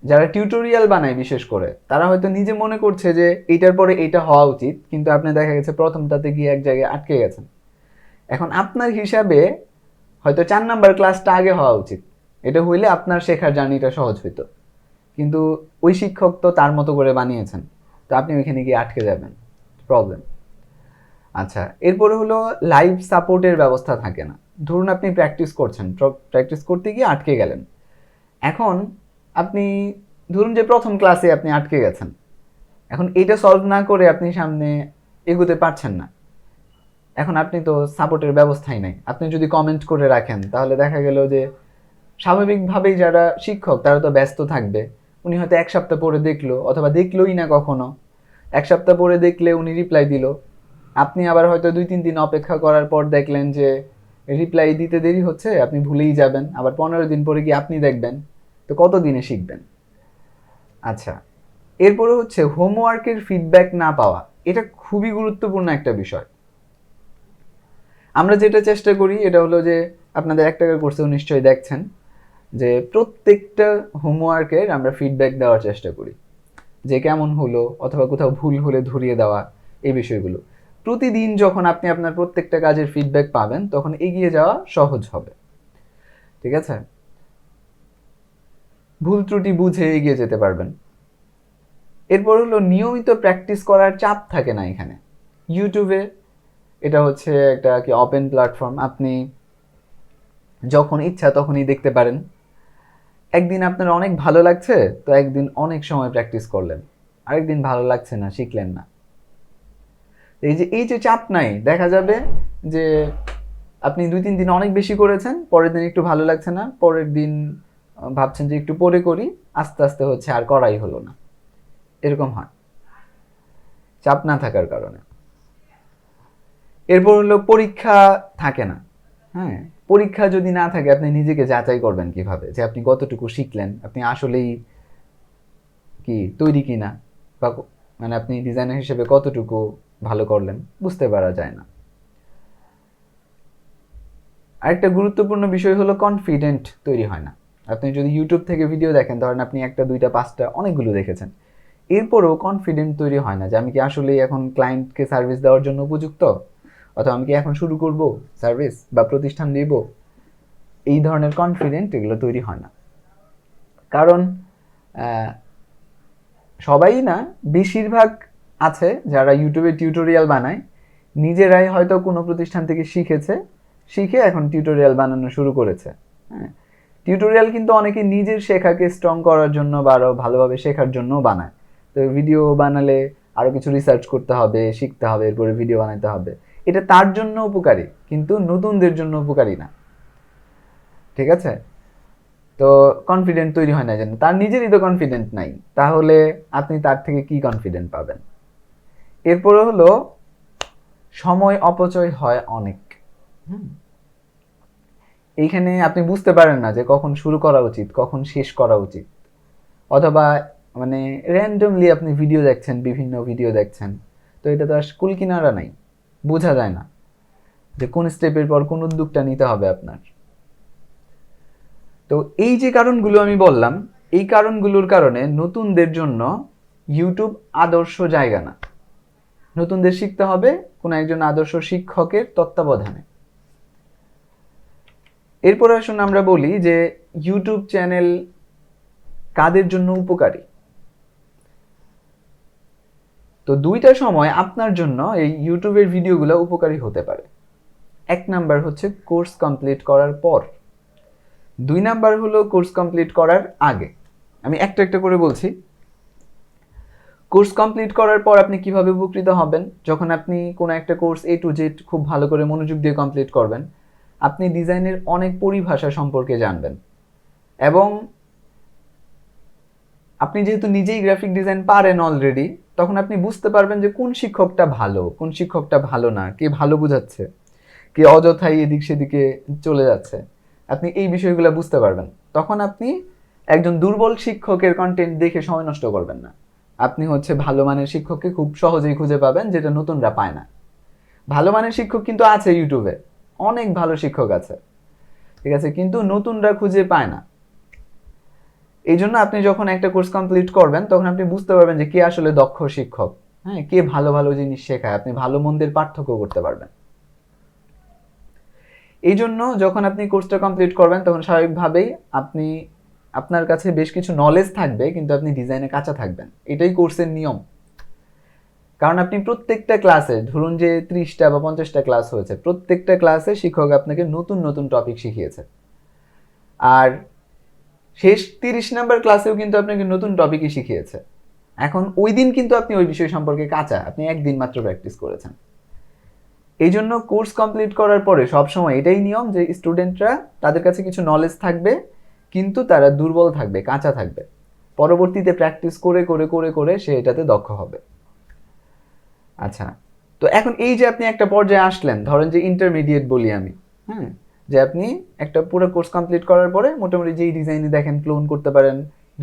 যারা টিউটোরিয়াল বানায় বিশেষ করে তারা হয়তো নিজে মনে করছে যে এইটার পরে এইটা হওয়া উচিত, কিন্তু আপনি দেখা গেছে প্রথমটাতে গিয়ে এক জায়গায় আটকে গেছেন। এখন আপনার হিসাবে হয়তো 4 নাম্বার ক্লাসটা আগে হওয়া উচিত, এটা হইলে আপনার শেখার জার্নিটা সহজ হইতো, কিন্তু ওই শিক্ষক তো তার মতো করে বানিয়েছেন, তো আপনি ওইখানে গিয়ে আটকে যাবেন, প্রবলেম। আচ্ছা, এরপরে হলো লাইভ সাপোর্টের ব্যবস্থা থাকে না। ধরুন আপনি প্র্যাকটিস করছেন, প্র্যাকটিস করতে গিয়ে আটকে গেলেন। এখন আপনি ধরুন যে প্রথম ক্লাসে আপনি আটকে গেছেন, এখন এটা সলভ না করে আপনি সামনে এগোতে পারছেন না। এখন আপনি তো সাপোর্টের ব্যবস্থাই নাই। আপনি যদি কমেন্ট করে রাখেন তাহলে দেখা গেল যে স্বাভাবিকভাবেই যারা শিক্ষক তারা তো ব্যস্ত থাকবে, উনি হয়তো 1 সপ্তাহ পরে দেখলো অথবা দেখলোই না কখনো, 1 সপ্তাহ পরে দেখলে উনি রিপ্লাই দিল, আপনি আবার হয়তো 2-3 দিন অপেক্ষা করার পর দেখলেন যে রিপ্লাই দিতে দেরি হচ্ছে, আপনি ভুলেই যাবেন, আবার 15 দিন পরে গিয়ে আপনি দেখবেন, তো কত দিনে শিখবেন? আচ্ছা, এরপরে হচ্ছে হোমওয়ার্কের ফিডব্যাক না পাওয়া, এটা খুবই গুরুত্বপূর্ণ একটা বিষয়। আমরা যেটা চেষ্টা করি এটা হলো যে আপনাদের 1 টাকার কোর্সেও নিশ্চয়ই দেখছেন যে প্রত্যেকটা হোমওয়ার্কের আমরা ফিডব্যাক দেওয়ার চেষ্টা করি, যে কেমন হলো অথবা কোথাও ভুল হলে ধরিয়ে দেওয়া, এই বিষয়গুলো। প্রতিদিন যখন আপনি আপনার প্রত্যেকটা কাজের ফিডব্যাক পাবেন তখন এগিয়ে যাওয়া সহজ হবে, ঠিক আছে? ভুল ত্রুটি বুঝে এগিয়ে যেতে পারবেন। এরপর হলো নিয়মিত প্র্যাকটিস করার চাপ থাকে না এখানে। ইউটিউবে এটা হচ্ছে একটা কি ওপেন প্ল্যাটফর্ম, আপনি যখন ইচ্ছা তখনই দেখতে পারেন। একদিন আপনার অনেক ভালো লাগছে তো একদিন অনেক সময় প্র্যাকটিস করলেন, আরেকদিন ভালো লাগছে না, শিখলেন না। এই যে চাপ নাই, দেখা যাবে যে আপনি 2-3 দিন অনেক বেশি করেছেন, পরের দিন একটু ভালো লাগছে না, পরের দিন ভাবছেন যে একটু পরে করি, আস্তে আস্তে হচ্ছে আর করাই হলো না, এরকম হয় চাপ না থাকার কারণে। এরপর হলো পরীক্ষা থাকে না। হ্যাঁ, পরীক্ষা যদি না থাকে আপনি নিজেকে যাচাই করবেন কিভাবে যে আপনি কতটুকু শিখলেন, আপনি আসলেই কি তৈরি কিনা, বা মানে আপনি ডিজাইনার হিসেবে কতটুকু ভালো করলেন বুঝতে পারা যায় না। আরেকটা গুরুত্বপূর্ণ বিষয় হলো কনফিডেন্ট তৈরি হয় না। আপনি যদি ইউটিউব থেকে ভিডিও দেখেন, ধরেন আপনি 1টা 2টা 5টা অনেকগুলো দেখেছেন, এরপরেও কনফিডেন্ট তৈরি হয় না যে আমি কি আসলেই এখন ক্লায়েন্টকে সার্ভিস দেওয়ার জন্য উপযুক্ত, অথবা আমি কি এখন শুরু করব সার্ভিস বা প্রতিষ্ঠান দিব, এই ধরনের কনফিডেন্ট এগুলো তৈরি হয় না। কারণ সবাই না, বেশিরভাগ আছে যারা ইউটিউবে টিউটোরিয়াল বানায় নিজেরাই হয়তো কোনো প্রতিষ্ঠান থেকে শিখেছে, শিখে এখন টিউটোরিয়াল বানানো শুরু করেছে। হ্যাঁ, টিউটোরিয়াল কিন্তু অনেকে নিজের শেখাকে স্ট্রং করার জন্য বা আরও ভালোভাবে শেখার জন্যও বানায়। তো ভিডিও বানালে আরও কিছু রিসার্চ করতে হবে, শিখতে হবে, এরপরে ভিডিও বানাতে হবে, এটা তার জন্য উপকারী কিন্তু নতুনদের জন্য উপকারী না, ঠিক আছে? তো কনফিডেন্ট তৈরি হয় না, যেন তার নিজেরই তো কনফিডেন্ট নাই, তাহলে আপনি তার থেকে কি কনফিডেন্ট পাবেন? এরপরে হলো সময় অপচয় হয় অনেক। এইখানে আপনি বুঝতে পারেন না যে কখন শুরু করা উচিত, কখন শেষ করা উচিত, অথবা মানে র্যান্ডমলি আপনি ভিডিও দেখছেন, বিভিন্ন ভিডিও দেখছেন, তো এটা তো আর কুল কিনারা নাই, বোঝা যায় না যে কোন স্টেপের পর কোন উদ্যোগটা নিতে হবে আপনার। তো এই যে কারণগুলো আমি বললাম, এই কারণগুলোর কারণে নতুনদের জন্য ইউটিউব আদর্শ জায়গা না। নতুনদের শিখতে হবে কোনো একজন আদর্শ শিক্ষকের তত্ত্বাবধানে। এরপর আসুন আমরা বলি যে ইউটিউব চ্যানেল কাদের জন্য উপকারী। তো দুইটা সময় আপনার জন্য এই ইউটিউবের ভিডিওগুলো উপকারী হতে পারে। 1 নাম্বার হচ্ছে কোর্স কমপ্লিট করার পর, 2 নাম্বার হলো কোর্স কমপ্লিট করার আগে। আমি একটা একটা করে বলছি। কোর্স কমপ্লিট করার পর আপনি কিভাবে উপকৃত হবেন? যখন আপনি কোনো একটা কোর্স A to Z খুব ভালো করে মনোযোগ দিয়ে কমপ্লিট করবেন, আপনি ডিজাইনের অনেক পরিভাষা সম্পর্কে জানবেন এবং আপনি যেহেতু নিজেই গ্রাফিক ডিজাইন পারেন অলরেডি, তখন আপনি বুঝতে পারবেন যে কোন শিক্ষকটা ভালো, কোন শিক্ষকটা ভালো না, কে ভালো বোঝাচ্ছে, কে অযথাই এদিক সেদিকে চলে যাচ্ছে। আপনি এই বিষয়গুলো বুঝতে পারবেন। তখন আপনি একজন দুর্বল শিক্ষকের কন্টেন্ট দেখে সময় নষ্ট করবেন না। আপনি হচ্ছে ভালো মানের শিক্ষককে খুব সহজেই খুঁজে পাবেন, যেটা নতুনরা পায় না। ভালো মানের শিক্ষক কিন্তু আছে ইউটিউবে, অনেক ভালো শিক্ষক আছে, ঠিক আছে, কিন্তু নতুনরা খুঁজে পায় না। এই জন্য আপনি যখন একটা কোর্স কমপ্লিট করবেন তখন আপনি বুঝতে পারবেন যে কে আসলে দক্ষ শিক্ষক, হ্যাঁ, কে ভালো ভালো জিনিস শেখায়, আপনি ভালো মন্দের পার্থক্য করতে পারবেন। এই জন্য যখন আপনি কোর্সটা কমপ্লিট করবেন তখন স্বাভাবিকভাবেই আপনি আপনার কাছে বেশ কিছু নলেজ থাকবে, কিন্তু আপনি ডিজাইনে কাঁচা থাকবেন। এটাই কোর্সের নিয়ম। কারণ আপনি প্রত্যেকটা ক্লাসে, ধরুন যে 30টা বা 50টা ক্লাস হয়েছে, প্রত্যেকটা ক্লাসে শিক্ষক আপনাকে নতুন নতুন টপিক শিখিয়েছে। আর শেষ 30 নাম্বার ক্লাসেও কিন্তু আপনাকে নতুন টপিকই শিখিয়েছে। এখন ওই দিন কিন্তু আপনি ওই বিষয় সম্পর্কে কাঁচা, আপনি একদিন মাত্র প্র্যাকটিস করেছেন। এই জন্য কোর্স কমপ্লিট করার পরে সবসময় এটাই নিয়ম যে স্টুডেন্টরা, তাদের কাছে কিছু নলেজ থাকবে কিন্তু তারা দুর্বল থাকবে, কাঁচা থাকবে। পরবর্তীতে প্র্যাকটিস করে করে করে করে সে এটাতে দক্ষ হবে। আচ্ছা, তো এখন এই যে আপনি একটা পর্যায়ে আসলেন, ধরেন যে ইন্টারমিডিয়েট বলি আমি, হ্যাঁ, যে আপনি একটা পুরো কোর্স কমপ্লিট করার পরে মোটামুটি যেই ডিজাইনই দেখেন ক্লোন করতে পারেন,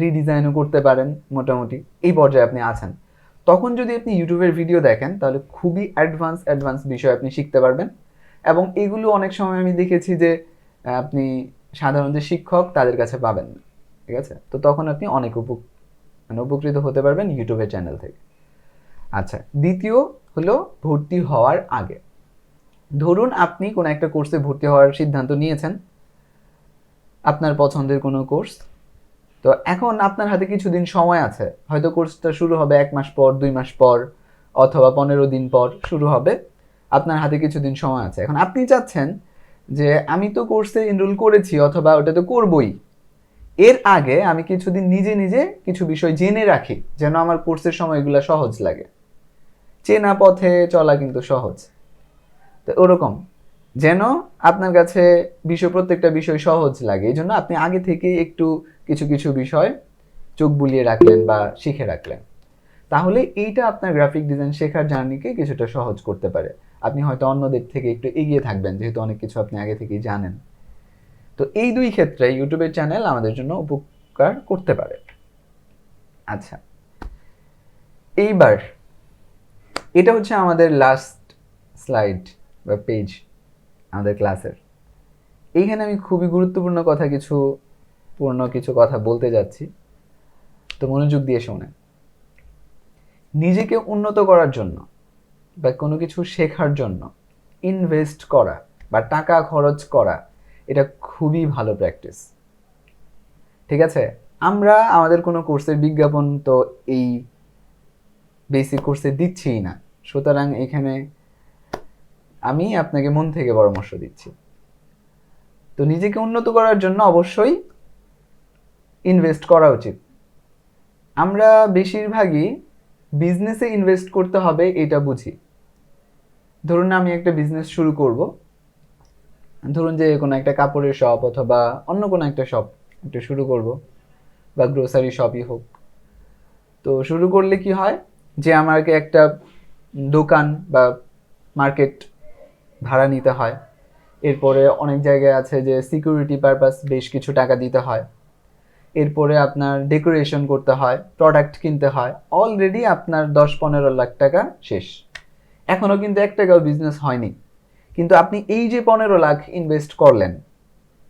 রিডিজাইনও করতে পারেন, মোটামুটি এই পর্যায়ে আপনি আছেন। তখন যদি আপনি ইউটিউবের ভিডিও দেখেন তাহলে খুবই অ্যাডভান্স বিষয় আপনি শিখতে পারবেন। এবং এগুলো অনেক সময় আমি দেখেছি যে আপনি সাধারণ যে শিক্ষক তাদের কাছে পাবেন না, ঠিক আছে। তো তখন আপনি অনেক উপকৃত হতে পারবেন ইউটিউবের চ্যানেল থেকে। আচ্ছা, দ্বিতীয় হলো ভর্তি হওয়ার আগে। ধরুন আপনি কোনো একটা কোর্সে ভর্তি হওয়ার সিদ্ধান্ত নিয়েছেন, আপনার পছন্দের কোনো কোর্স। তো এখন আপনার হাতে কিছুদিন সময় আছে, হয়তো কোর্সটা শুরু হবে 1 মাস পর, 2 মাস পর, অথবা 15 দিন পর শুরু হবে। আপনার হাতে কিছুদিন সময় আছে। এখন আপনি চাচ্ছেন যে আমি তো কোর্সে এনরোল করেছি অথবা ওটা তো করবই, এর আগে আমি কিছুদিন নিজে নিজে কিছু বিষয় জেনে রাখি যেন আমার কোর্সের সময় এগুলো সহজ লাগে। চেনা পথে চলা কিন্তু সহজ। তো ওরকম যেন আপনার কাছে প্রত্যেকটা বিষয় সহজ লাগে, এই জন্য আপনি আগে থেকে একটু কিছু কিছু বিষয় চোখ বুলিয়ে রাখলেন বা শিখে রাখলেন। তাহলে এইটা আপনার গ্রাফিক ডিজাইন শেখার জার্নিকে কিছুটা সহজ করতে পারে। আপনি হয়তো অন্যদের থেকে একটু এগিয়ে থাকবেন, যেহেতু অনেক কিছু আপনি আগে থেকেই জানেন। তো এই দুই ক্ষেত্রে ইউটিউবের চ্যানেল আমাদের জন্য উপকার করতে পারে। আচ্ছা, এইবার এটা হচ্ছে আমাদের লাস্ট স্লাইড বা পেজ আমাদের ক্লাসের। এইখানে আমি খুবই গুরুত্বপূর্ণ কিছু কথা বলতে যাচ্ছি, তো মনোযোগ দিয়ে শোনেন। নিজেকে উন্নত করার জন্য বা কোনো কিছু শেখার জন্য ইনভেস্ট করা বা টাকা খরচ করা, এটা খুবই ভালো প্র্যাকটিস, ঠিক আছে। আমরা আমাদের কোনো কোর্সের বিজ্ঞাপন তো এই বেসিক কোর্সে দিচ্ছিই না, সুতরাং এখানে আমি আপনাকে মন থেকে পরামর্শ দিচ্ছি। তো নিজেকে উন্নত করার জন্য অবশ্যই ইনভেস্ট করা উচিত। আমরা বেশিরভাগই বিজনেসে ইনভেস্ট করতে হবে এটা বুঝি। ধরুন আমি একটা বিজনেস শুরু করব, ধরুন যে কোনো একটা কাপড়ের শপ অথবা অন্য কোনো একটা শপ একটা শুরু করব, বা গ্রোসারি শপই হোক। তো শুরু করলে কি হয় যে আমাকে একটা দোকান বা মার্কেট ভাড়া নিতে হয়। এরপরে অনেক জায়গায় আছে যে সিকিউরিটি পারপাস বেশ কিছু টাকা দিতে হয়। এরপরে আপনার ডেকোরেশন করতে হয়, প্রোডাক্ট কিনতে হয়। অলরেডি আপনার 10-15 লাখ টাকা শেষ। এখনও কিন্তু 1 টাকাও বিজনেস হয়নি, কিন্তু আপনি এই যে 15 লাখ ইনভেস্ট করলেন,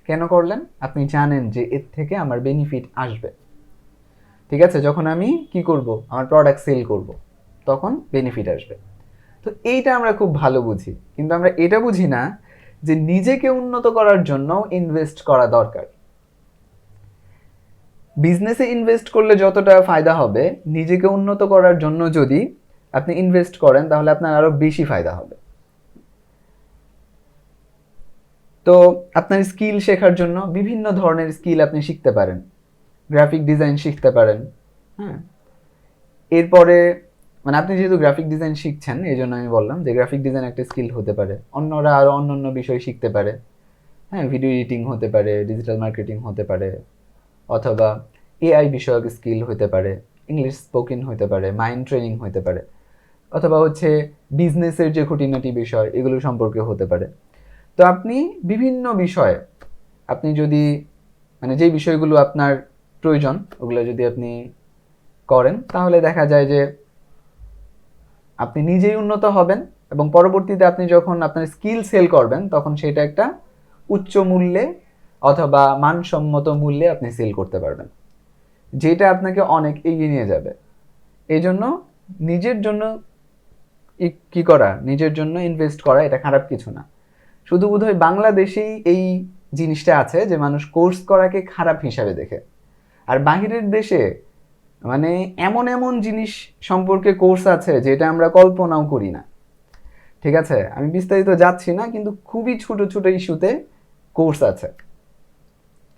কেন করলেন? আপনি জানেন যে এর থেকে আমার বেনিফিট আসবে, ঠিক আছে। যখন আমি কি করব, আমার প্রোডাক্ট সেল করব, তখন বেনিফিট আসবে। তো এইটা আমরা খুব ভালো বুঝি, কিন্তু আমরা এটা বুঝি না যে নিজেকে উন্নত করার জন্য ইনভেস্ট করা দরকার। বিজনেসে ইনভেস্ট করলে যতটা ফায়দা হবে, নিজেকে উন্নত করার জন্য যদি আপনি ইনভেস্ট করেন তাহলে আপনার আরো বেশি ফায়দা হবে। তো আপনার স্কিল শেখার জন্য বিভিন্ন ধরনের স্কিল আপনি শিখতে পারেন। গ্রাফিক ডিজাইন শিখতে পারেন, হ্যাঁ। এরপরে মানে আপনি যেহেতু গ্রাফিক ডিজাইন শিখছেন এই জন্য আমি বললাম যে গ্রাফিক ডিজাইন একটা স্কিল হতে পারে। অন্যরা আরও অন্য বিষয় শিখতে পারে, হ্যাঁ। ভিডিও এডিটিং হতে পারে, ডিজিটাল মার্কেটিং হতে পারে, অথবা এআই বিষয়ক স্কিল হতে পারে, ইংলিশ স্পোকেন হতে পারে, মাইন্ড ট্রেনিং হতে পারে, অথবা হচ্ছে বিজনেসের যে খুঁটিনাটি বিষয় এগুলো সম্পর্কে হতে পারে। তো আপনি বিভিন্ন বিষয়ে আপনি যদি মানে যেই বিষয়গুলো আপনার প্রয়োজন ওগুলো যদি আপনি করেন তাহলে দেখা যায় যে আপনি নিজেই উন্নত হবেন এবং পরবর্তীতে আপনি যখন আপনার স্কিল সেল করবেন তখন সেটা একটা উচ্চ মূল্যে অথবা মানসম্মত মূল্যে আপনি সেল করতে পারবেন, যেটা আপনাকে অনেক এগিয়ে নিয়ে যাবে। এই জন্য নিজের জন্য কি করা, নিজের জন্য ইনভেস্ট করা এটা খারাপ কিছু না। শুধু বোধহয় বাংলাদেশেই এই জিনিসটা আছে যে মানুষ কোর্স করাকে খারাপ হিসাবে দেখে, আর বাহিরের দেশে মানে এমন এমন জিনিস সম্পর্কে কোর্স আছে যেটা আমরা কল্পনাও করি না। ঠিক আছে, আমি বিস্তারিত যাচ্ছি না, কিন্তু খুবই ছোট ছোট ইস্যুতে কোর্স আছে,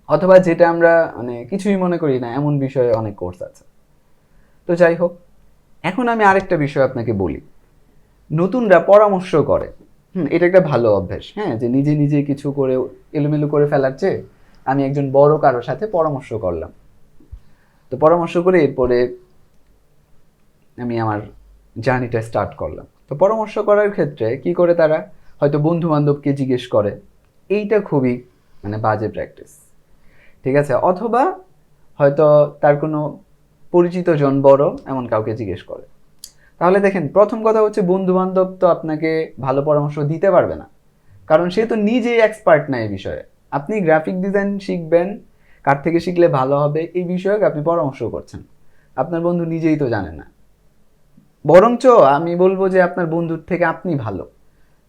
অথবা যেটা আমরা মানে কিছুই মনে করি না এমন বিষয়ে অনেক কোর্স আছে। তো যাই হোক, এখন আমি আরেকটা বিষয় আপনাকে বলি। নতুনরা পরামর্শ করে, এটা একটা ভালো অভ্যাস, হ্যাঁ, যে নিজে নিজে কিছু করে এলোমেলো করে ফেলার চেয়ে আমি একজন বড় কারোর সাথে পরামর্শ করলাম। তো পরামর্শ করে এরপরে আমি আমার জার্নিটা স্টার্ট করলাম। তো পরামর্শ করার ক্ষেত্রে কি করে তারা হয়তো বন্ধু বান্ধবকে জিজ্ঞেস করে, এইটা খুবই মানে বাজে প্র্যাকটিস। ঠিক আছে, অথবা হয়তো তার কোনো পরিচিত জন বড় এমন কাউকে জিজ্ঞেস করে। তাহলে দেখেন, প্রথম কথা হচ্ছে বন্ধু বান্ধব তো আপনাকে ভালো পরামর্শ দিতে পারবে না, কারণ সে তো নিজেই এক্সপার্ট না এই বিষয়ে। আপনি গ্রাফিক ডিজাইন শিখবেন, কার থেকে শিখলে ভালো হবে এই বিষয়ে আপনি পরামর্শ করছেন, আপনার বন্ধু নিজেই তো জানে না। বরঞ্চ আমি বলবো যে আপনার বন্ধুর থেকে আপনি ভালো,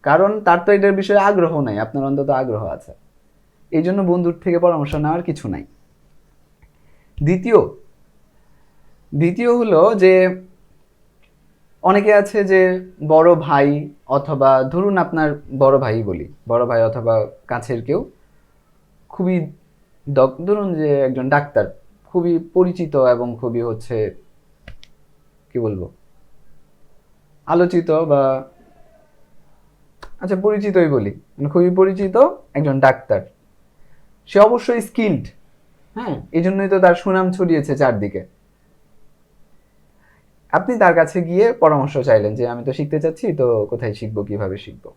কারণ তার তো এটার বিষয়ে আগ্রহ নাই, আপনার অন্তত আগ্রহ আছে। এই জন্য বন্ধুর থেকে পরামর্শ নেওয়ার কিছু নাই। দ্বিতীয় হলো যে অনেকে আছে যে বড় ভাই, অথবা ধরুন আপনার বড় ভাই বলি, বড় ভাই অথবা কাছের কেউ খুবই ধরুন যে একজন ডাক্তার, খুবই পরিচিত এবং খুবই হচ্ছে কি বলবো আলোচিত, বা আচ্ছা পরিচিতই বলি, মানে খুবই পরিচিত একজন ডাক্তার। সে অবশ্যই স্কিল্ড, হ্যাঁ, এই জন্যই তো তার সুনাম ছড়িয়েছে চারদিকে। আপনি তার কাছে গিয়ে পরামর্শ চাইলেন যে আমি তো শিখতে চাচ্ছি, তো কোথায় শিখবো, কিভাবে শিখবো।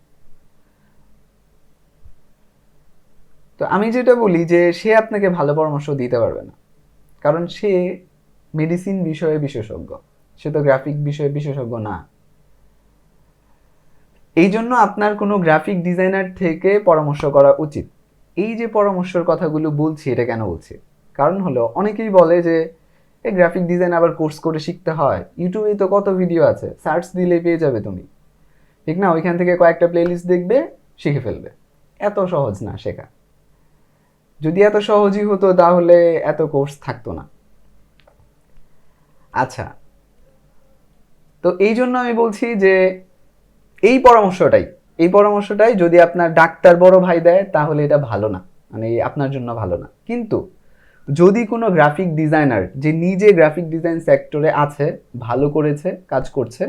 তো আমি যেটা বলি যে সে আপনাকে ভালো পরামর্শ দিতে পারবে না, কারণ সে মেডিসিন বিষয়ে বিশেষজ্ঞ, সে তো গ্রাফিক বিষয়ে বিশেষজ্ঞ না। এই জন্য আপনার কোনো গ্রাফিক ডিজাইনার থেকে পরামর্শ করা উচিত। এই যে পরামর্শের কথাগুলো বলছি, এটা কেন বলছি, কারণ হলো অনেকেই বলে যে এই গ্রাফিক ডিজাইন আবার কোর্স করে শিখতে হয়, ইউটিউবে তো কত ভিডিও আছে, সার্চ দিলে পেয়ে যাবে তুমি, ঠিক না, ওইখান থেকে কয়েকটা প্লেলিস্ট দেখবে, শিখে ফেলবে। এত সহজ না শেখা। যদি এত সহজই হতো তাহলে এত কোর্স থাকতো না। আচ্ছা, তো এই জন্য আমি বলছি যে এই পরামর্শটাই যদি আপনার ডাক্তার বড় ভাই দেয় তাহলে এটা ভালো না, মানে আপনার জন্য ভালো না। কিন্তু যদি কোনো গ্রাফিক ডিজাইনার যে নিজে গ্রাফিক ডিজাইন সেক্টরে আছে, ভালো করেছে, কাজ করছে,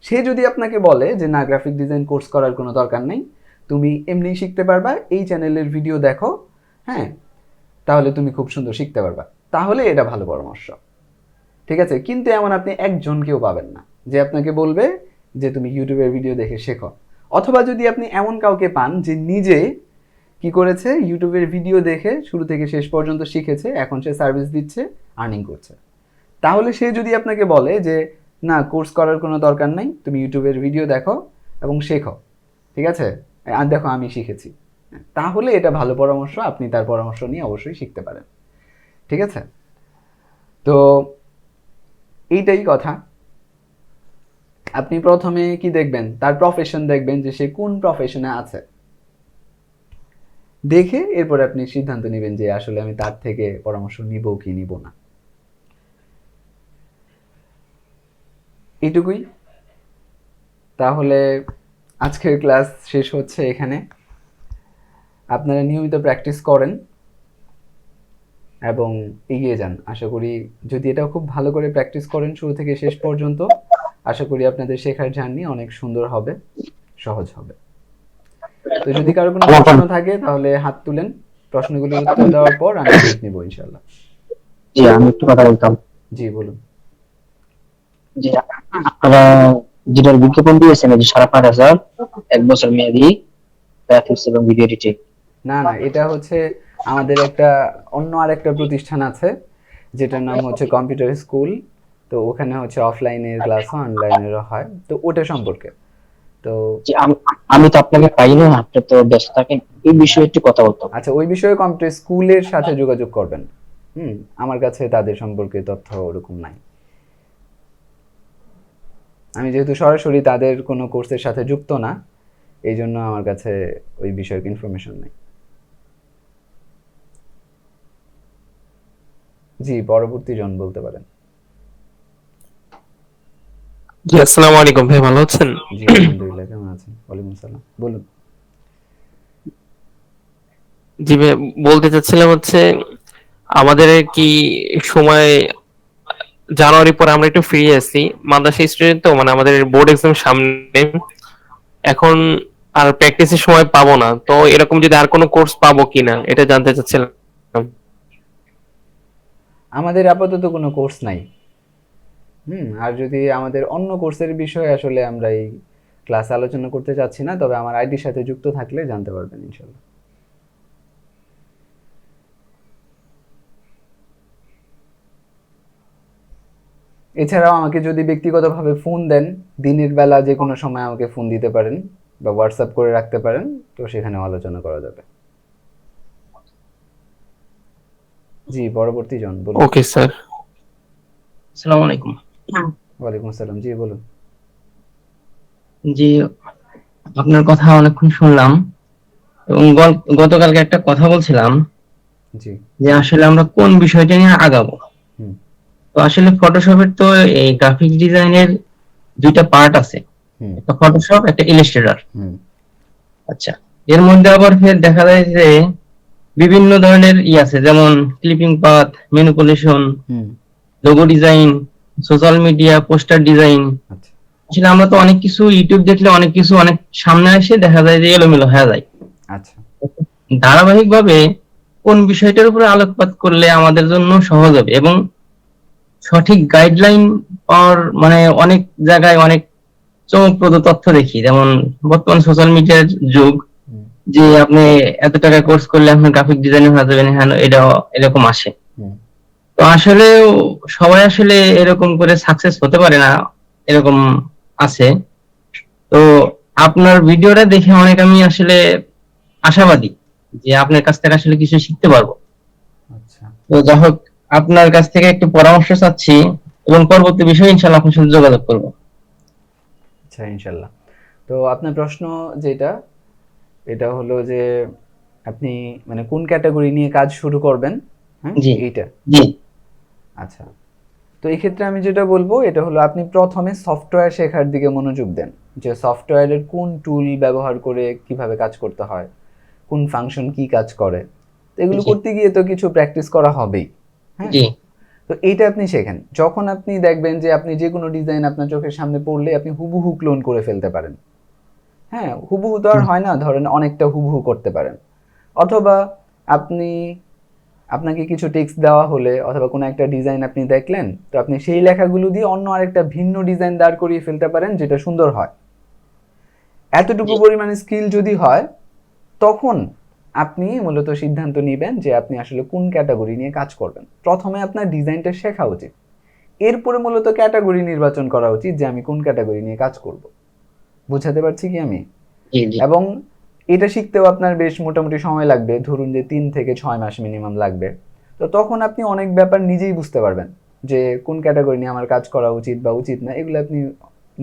সে যদি আপনাকে বলে যে না, গ্রাফিক ডিজাইন কোর্স করার কোনো দরকার নেই, তুমি এমনিই শিখতে পারবা, এই চ্যানেলের ভিডিও দেখো, হ্যাঁ, তাহলে তুমি খুব সুন্দর শিখতে পারবা, তাহলে এটা ভালো পরামর্শ। ঠিক আছে, কিন্তু এমন আপনি একজনকেও পাবেন না যে আপনাকে বলবে যে তুমি ইউটিউবের ভিডিও দেখে শেখো। অথবা যদি আপনি এমন কাউকে পান যে নিজে কি করেছে, ইউটিউবের ভিডিও দেখে শুরু থেকে শেষ পর্যন্ত শিখেছে, এখন সে সার্ভিস দিচ্ছে, আর্নিং করছে, তাহলে সে যদি আপনাকে বলে যে না, কোর্স করার কোনো দরকার নাই, তুমি ইউটিউবের ভিডিও দেখো এবং শেখো, ঠিক আছে, আর দেখো আমি শিখেছি, তাহলে এটা ভালো পরামর্শ, আপনি তার পরামর্শ নিয়ে অবশ্যই শিখতে পারেন। ঠিক আছে, তো এইটাই কথা। আপনি প্রথমে কি দেখবেন, তার প্রফেশন দেখবেন যে সে কোন প্রফেশনে আছে, দেখে এরপর আপনি সিদ্ধান্ত নেবেন যে আসলে আমি তার থেকে পরামর্শ নিব কি নিব না। এইটুকুই। তাহলে আজকের ক্লাস শেষ হচ্ছে এখানে। আপনারা নিয়মিত প্র্যাকটিস করেন এবং এগিয়ে যান। আশা করি যদি এটা খুব ভালো করে প্র্যাকটিস করেন শুরু থেকে শেষ পর্যন্ত, আশা করি আপনাদের শেখার জার্নি অনেক সুন্দর হবে, সহজ হবে। তো যদি কারো কোনো প্রশ্ন থাকে তাহলে হাত তুলেন, প্রশ্নগুলোর উত্তর দেওয়ার পর আমি ব্রেক নিব ইনশাআল্লাহ। জি, আমি একটু কথা বলতাম। জি বলুন। যে আপনারা যেটার বিজ্ঞাপন দিয়েছেন, যে সাড়ে 5,000 এক বছর মেয়াদি গ্রাফিক্স এবং ভিডিও এডিটিং। না না, এটা হচ্ছে আমাদের একটা অন্য আরেকটা প্রতিষ্ঠান আছে যেটার নাম হচ্ছে কম্পিউটার স্কুল। তো ওখানে হচ্ছে অফলাইনের ক্লাস হয়, অনলাইনেরও হয়, তো ওটা সম্পর্কে। তো যে আমি তো আপনাকে পাই না, আপনি তো ব্যস্ত থাকেন, এই বিষয়ে একটু কথা বলতাম। আচ্ছা, ওই বিষয়ে কম্পিউটার স্কুলের সাথে যোগাযোগ করবেন। আমার কাছে তাদের সম্পর্কে তথ্য ওরকম নাই। আমি যেহেতু সরাসরি তাদের কোনো কোর্সের সাথে যুক্ত না, এই জন্য আমার কাছে ওই বিষয়ক ইনফরমেশন নেই। জি, পরবর্তী জন বলতে পারেন। জি, আসসালামু আলাইকুম ভাই, ভালো আছেন? জি আলহামদুলিল্লাহ, কেমন আছেন? ওয়ালাইকুম আসসালাম, বলুন। জি ভাই, বলতে চাচ্ছিলাম হচ্ছে আমাদের কি সময় জানুয়ারি পরে আমরা একটু ফ্রি আছি, মাদ্রাসা স্টুডেন্ট তো, মানে আমাদের বোর্ড এক্সাম সামনে, এখন আর প্র্যাকটিসের সময় পাবো না, তো এরকম যদি আর কোনো কোর্স পাবো কিনা এটা জানতে চাচ্ছিলাম। আমাদের আপাতত কোনো কোর্স নাই। আর যদি আমাদের অন্য কোর্সের বিষয়ে আসলে আমরা এই ক্লাসে আলোচনা করতে চাচ্ছি না, তবে আমার আইডির সাথে যুক্ত থাকলে জানতে পারবেন ইনশাল্লাহ। এছাড়াও আমাকে যদি ব্যক্তিগতভাবে ফোন দেন, দিনের বেলা যে কোনো সময় আমাকে ফোন দিতে পারেন বা হোয়াটসঅ্যাপ করে রাখতে পারেন, তো সেখানেও আলোচনা করা যাবে। জি, পরবর্তী জন বলুন। Okay sir. আসসালামু আলাইকুম। ওয়ালাইকুম আসসালাম, জি বলুন। জি, আপনার কথা অনেকক্ষণ শুনলাম এবং গতকালকে একটা কথা বলছিলাম জি। যে আসলে আমরা কোন বিষয়টা নিয়ে আগাবো। হুম। তো আসলে ফটোশপের তো এই গ্রাফিক্স ডিজাইনের দুইটা পার্ট আছে, হুম। একটা ফটোশপ, একটা ইলাস্ট্রেটর। হুম। আচ্ছা, এর মধ্যে আবার ফের দেখা যায় যে বিভিন্ন ধরনের আছে, যেমন ক্লিপিং পাথ, ম্যানিপুলেশন, হুম। Logo design, social media, poster design. আচ্ছা। আসলে আমরা তো অনেক কিছু ইউটিউব দেখলে অনেক কিছু অনেক সামনে এসে দেখা যায় যে এলোমেলো হয়ে যায়। আচ্ছা। ধারাবাহিকভাবে কোন বিষয়টার উপরে আলোকপাত করলে আমাদের জন্য সহজ হবে এবং সঠিক গাইডলাইন পাওয়ার, মানে অনেক জায়গায় অনেক চমকপ্রদ তথ্য দেখি, যেমন বর্তমান সোশ্যাল মিডিয়ার যুগ, হুম। যে আপনি এত টাকা কোর্স করলে আপনি গ্রাফিক ডিজাইনার হয়ে যাবেন, হ্যাঁ এটা এরকম আসে। হুম। তো আসলে সবাই আসলে এরকম করে সাকসেস হতে পারে না, এরকম আছে। তো আপনার ভিডিওটা দেখে অনেক আমি আসলে আশাবাদী যে আপনার কাছ থেকে আসলে কিছু শিখতে পারবো। আচ্ছা। তো যাই হোক, আপনার কাছ থেকে একটু পরামর্শ চাচ্ছি এবং পরবর্তী বিষয়ে ইনশাল্লাহ আপনার সাথে যোগাযোগ করবো। আচ্ছা, ইনশাল্লাহ। তো আপনার প্রশ্ন যেটা, এটা হলো যে আপনি মানে কোন ক্যাটাগরি নিয়ে কাজ শুরু করবেন, হ্যাঁ জি এইটা। জি আচ্ছা, তো এই ক্ষেত্রে আমি যেটা বলবো এটা হলো আপনি প্রথমে সফটওয়্যার শেখার দিকে মনোযোগ দেন, যে সফটওয়্যারের কোন টুল ব্যবহার করে কিভাবে কাজ করতে হয়, কোন ফাংশন কি কাজ করে। তো এগুলো জি। করতে গিয়ে তো কিছু প্র্যাকটিস করা হবেই, হ্যাঁ। জি তো এইটা আপনি শেখেন। যখন আপনি দেখবেন যে আপনি যে কোনো ডিজাইন আপনার চোখের সামনে পড়লে আপনি হুবহু ক্লোন করে ফেলতে পারেন, হ্যাঁ হুবহু তো আর হয় না, ধরেন অনেকটা হুবহু করতে পারেন। অথবা আপনি আপনাকে কিছু টেক্সট দেওয়া হলে অথবা কোনো একটা ডিজাইন আপনি দেখলেন, তো আপনি সেই লেখাগুলো দিয়ে অন্য আরেকটা ভিন্ন ডিজাইন দাঁড় করিয়ে ফেলতে পারেন যেটা সুন্দর হয়। এতটুকু পরিমাণে স্কিল যদি হয়, তখন আপনি মূলত সিদ্ধান্ত নেবেন যে আপনি আসলে কোন ক্যাটাগরি নিয়ে কাজ করবেন। প্রথমে আপনার ডিজাইনটা শেখা উচিত, এরপরে মূলত ক্যাটাগরি নির্বাচন করা উচিত যে আমি কোন ক্যাটাগরি নিয়ে কাজ করব। বুঝাতে পারছি কি আমি? জি জি এবং এটা শিখতেও আপনার বেশ মোটামুটি সময় লাগবে, ধরুন যে 3 থেকে 6 মাস মিনিমাম লাগবে। তো তখন আপনি অনেক ব্যাপার নিজেই বুঝতে পারবেন যে কোন ক্যাটাগরি নিয়ে আমার কাজ করা উচিত বা উচিত না, এগুলো আপনি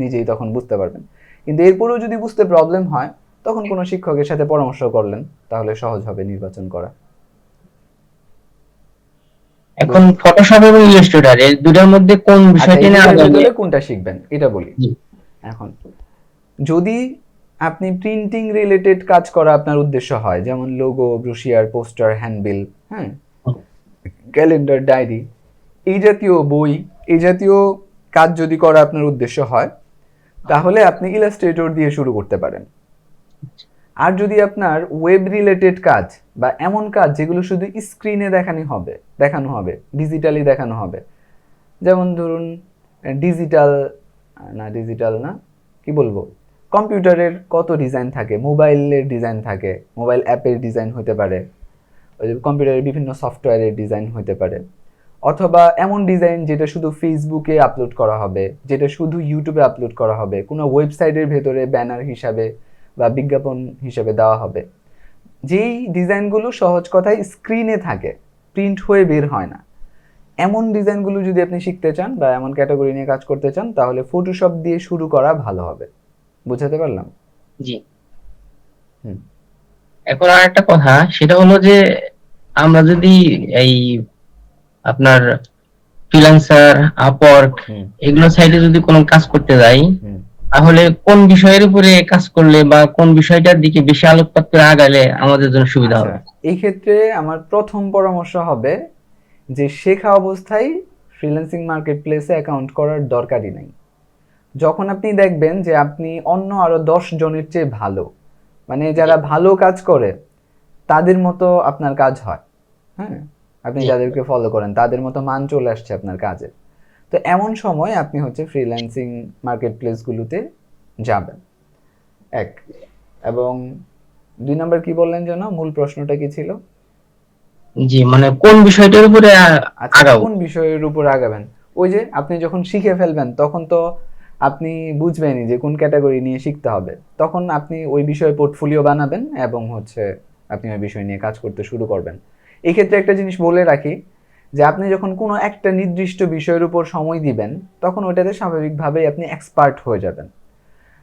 নিজেই তখন বুঝতে পারবেন। কিন্তু এরপরেও যদি বুঝতে প্রবলেম হয়, তখন কোনো শিক্ষকের সাথে পরামর্শ করলেন, তাহলে সহজ হবে নির্বাচন করা। এখন ফটোশপ এবং ইলাস্ট্রেটর, এই দুটার মধ্যে কোন আচ্ছা, বিষয়টি এই নিয়ে দুটোর আগাবে? ভেতরে কোনটা শিখবেন এটা বলি। জি এখন যদি আপনি প্রিন্টিং রিলেটেড কাজ করা আপনার উদ্দেশ্য হয়, যেমন লোগো, ব্রোশিয়ার, পোস্টার, হ্যান্ডবিল, হ্যাঁ, ক্যালেন্ডার, ডায়েরি, এই জাতীয় বই, এই জাতীয় কাজ যদি করা আপনার উদ্দেশ্য হয়, তাহলে আপনি ইলাস্ট্রেটর দিয়ে শুরু করতে পারেন। আর যদি আপনার ওয়েব রিলেটেড কাজ বা এমন কাজ যেগুলো শুধু স্ক্রিনে দেখানো হবে, ডিজিটালি দেখানো হবে, যেমন ধরুন ডিজিটাল না, কি বলবো, কম্পিউটারের কত ডিজাইন থাকে, মোবাইলের ডিজাইন থাকে, মোবাইল অ্যাপের ডিজাইন হতে পারে, ওই যে কম্পিউটারের বিভিন্ন সফটওয়্যারের ডিজাইন হতে পারে, অথবা এমন ডিজাইন যেটা শুধু ফেসবুকে আপলোড করা হবে, যেটা শুধু ইউটিউবে আপলোড করা হবে, কোনো ওয়েবসাইটের ভেতরে ব্যানার হিসাবে বা বিজ্ঞাপন হিসাবে দেওয়া হবে, যেই ডিজাইনগুলো সহজ কথায় স্ক্রিনে থাকে, প্রিন্ট হয়ে বের হয় না, এমন ডিজাইনগুলো যদি আপনি শিখতে চান বা এমন ক্যাটাগরি নিয়ে কাজ করতে চান, তাহলে ফটোশপ দিয়ে শুরু করা ভালো হবে। বুঝাতে পারলাম? জি। হুম। এখন আর একটা কথা, সেটা হলো যে আমরা যদি এই আপনার ফ্রিল্যান্সার, আপওয়ার্ক হুম। এগুলো সাইটে যদি কোনো কাজ করতে যাই, হুম। তাহলে কোন বিষয়ের উপরে কাজ করলে বা কোন বিষয়টার দিকে বেশি আলোকপাত করে আগালে আমাদের জন্য সুবিধা আচ্ছা, হবে? এই ক্ষেত্রে আমার প্রথম পরামর্শ হবে যে শেখা অবস্থায় ফ্রিল্যান্সিং মার্কেট প্লেসে অ্যাকাউন্ট করার দরকারই নাই। যখন আপনি দেখবেন যে আপনি অন্য আরো 10 জনের চেয়ে ভালো, মানে যারা ভালো কাজ করে তাদের মতো আপনার কাজ হয়, হ্যাঁ, আপনি জি। যাদেরকে ফলো করেন তাদের মতো মান চলে আসছে আপনার কাজে, তো এমন সময় আপনি হচ্ছে ফ্রিল্যান্সিং মার্কেট প্লেসগুলোতে যাবেন, এক। এবং 2 নাম্বার কি বললেন যেন, মূল প্রশ্নটা কি ছিল? জি, মানে কোন বিষয়টার উপরে আচ্ছা, আগাবো? কোন বিষয়ের উপর আগাবেন? ওই যে আপনি যখন শিখে ফেলবেন তখন তো আপনি বুঝবেনই যে কোন ক্যাটাগরি নিয়ে শিখতে হবে, তখন আপনি ওই বিষয়ে পোর্টফোলিও বানাবেন এবং হচ্ছে আপনি ওই বিষয় নিয়ে কাজ করতে শুরু করবেন। এই ক্ষেত্রে একটা জিনিস বলে রাখি, যে আপনি যখন কোনো একটা নির্দিষ্ট বিষয়ের উপর সময় দিবেন, তখন ওটাতে স্বাভাবিকভাবেই আপনি এক্সপার্ট হয়ে যাবেন।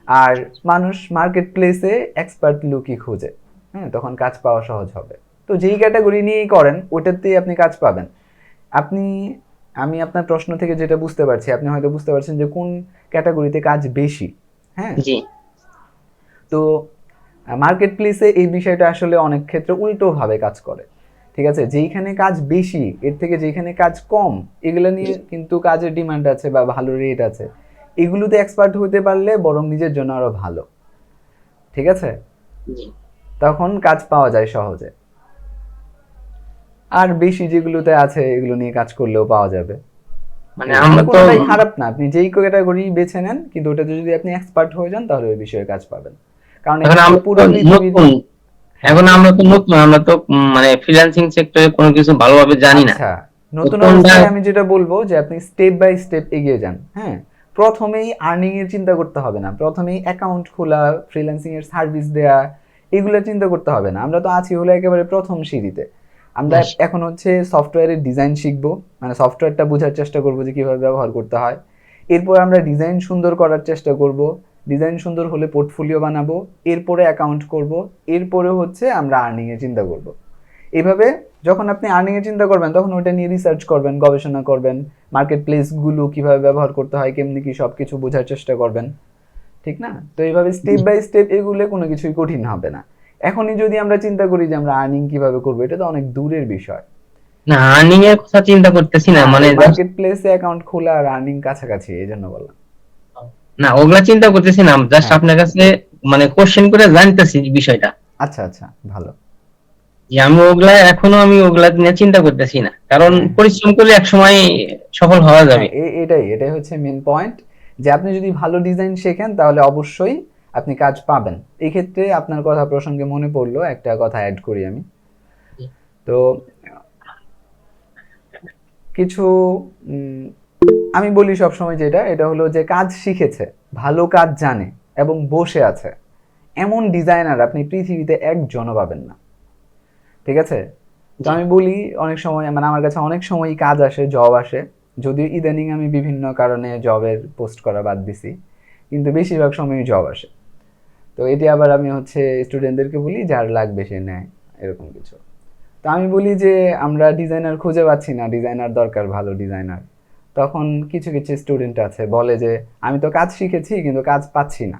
আর মানুষ মার্কেট প্লেসে এক্সপার্ট লুকই খোঁজে, হ্যাঁ, তখন কাজ পাওয়া সহজ হবে। তো যেই ক্যাটাগরি নিয়েই করেন ওটাতেই আপনি কাজ পাবেন। আপনি, আমি আপনার প্রশ্ন থেকে যেটা বুঝতে পারছি, আপনি হয়তো বুঝতে পারছেন যে কোন ক্যাটাগরিতে কাজ বেশি, হ্যাঁ। জি। তো মার্কেট প্লেসে এই বিষয়টা আসলে অনেক ক্ষেত্রে উল্টোভাবে কাজ করে, ঠিক আছে, যেইখানে কাজ বেশি এর থেকে যেখানে কাজ কম, এগুলো নিয়ে কিন্তু কাজের ডিমান্ড আছে বা ভালো রেট আছে, এগুলোতে এক্সপার্ট হতে পারলে বরং নিজের জন্য আরো ভালো, ঠিক আছে, জি। তখন কাজ পাওয়া যায় সহজে। আর বেশি যেগুলোতে আছে এগুলো নিয়ে কাজ করলেও পাওয়া যাবে। মানে আমরা তো কোনোটাই খারাপ না, আপনি যেই ক্যাটাগরি বেছে নেন, কিন্তু ওটাতে যদি আপনি এক্সপার্ট হয়ে যান তাহলে ওই বিষয়ে কাজ পাবেন। কারণ এখন এখানে তো আমরা পুরো তো পৃথিবীর, নতুন, এখন আমরা তো নতুন, আমরা তো মানে ফ্রিল্যান্সিং সেক্টরে কোনো কিছু ভালোভাবে জানি না। আচ্ছা, নতুন কোনটা? অবস্থায় আমি যেটা বলবো যে আপনি স্টেপ বাই স্টেপ এগিয়ে যান, হ্যাঁ। প্রথমেই আর্নিং এর চিন্তা করতে হবে না, প্রথমেই অ্যাকাউন্ট খোলা, ফ্রিল্যান্সিং এর সার্ভিস দেয়া, এগুলো চিন্তা করতে হবে না। আমরা তো আছি হলো একেবারে প্রথম সিঁড়িতে। আমরা এখন হচ্ছে সফটওয়্যারের ডিজাইন শিখবো, মানে সফটওয়্যারটা বোঝার চেষ্টা করবো যে কিভাবে ব্যবহার করতে হয়। এরপর আমরা ডিজাইন সুন্দর করার চেষ্টা করব, ডিজাইন সুন্দর হলে পোর্টফোলিও বানাবো, এরপরে অ্যাকাউন্ট করব, এরপরে হচ্ছে আমরা আর্নিং এর চিন্তা করব। এইভাবে যখন আপনি আর্নিং এর চিন্তা করবেন তখন ওটা নিয়ে রিসার্চ করবেন, গবেষণা করবেন, মার্কেট প্লেসগুলো কিভাবে ব্যবহার করতে হয়, কেমনি কি সবকিছু বোঝার চেষ্টা করবেন, ঠিক না? তো এইভাবে স্টেপ বাই স্টেপ এগুলো কোনো কিছুই কঠিন হবে না। এখনই যদি আমরা চিন্তা করি যে আমরা আর্নিং কিভাবে করবো, এটা তো অনেক দূরের বিষয়। না, আর্নিং এর কথা চিন্তা করতেছি না, মানে মার্কেট প্লেসে অ্যাকাউন্ট খোলা আর আর্নিং কাছাকাছি, এই জন্য বললাম। না ওগুলা চিন্তা করতেছি না, জাস্ট হ্যাঁ। আপনার কাছে মানে কোশ্চেন করে জানতেছি বিষয়টা, আচ্ছা আচ্ছা, ভালো। যে আমি ওগুলা এখনো আমি ওগুলা নিয়ে চিন্তা করতেছি না, কারণ হ্যাঁ। পরিশ্রম করলে এক সময় সফল হওয়া যাবে। হ্যাঁ, এটাই হচ্ছে মেন পয়েন্ট, যে আপনি যদি ভালো ডিজাইন শেখেন তাহলে অবশ্যই আপনি কাজ পাবেন। এই ক্ষেত্রে আপনার কথা প্রসঙ্গে মনে পড়লো, একটা কথা অ্যাড করি আমি। তো কিছু আমি বলি সবসময় যেটা, এটা হলো যে কাজ শিখেছে, ভালো কাজ জানে এবং বসে আছে, এমন ডিজাইনার আপনি পৃথিবীতে একজনও পাবেন না, ঠিক আছে। তো আমি বলি অনেক সময়, মানে আমার কাছে অনেক সময় কাজ আসে, জব আসে, যদিও ইদানিং আমি বিভিন্ন কারণে জবের পোস্ট করা বাদ দিছি, কিন্তু বেশিরভাগ সময়ই জব আসে। তো এটি আবার আমি হচ্ছে স্টুডেন্টদেরকে বলি যার লাগবে সে নেয়, এরকম কিছু। তো আমি বলি যে আমরা ডিজাইনার খুঁজে পাচ্ছি না, ডিজাইনার দরকার, ভালো ডিজাইনার। তখন কিছু কিছু স্টুডেন্ট আছে বলে যে আমি তো কাজ শিখেছি কিন্তু কাজ পাচ্ছি না,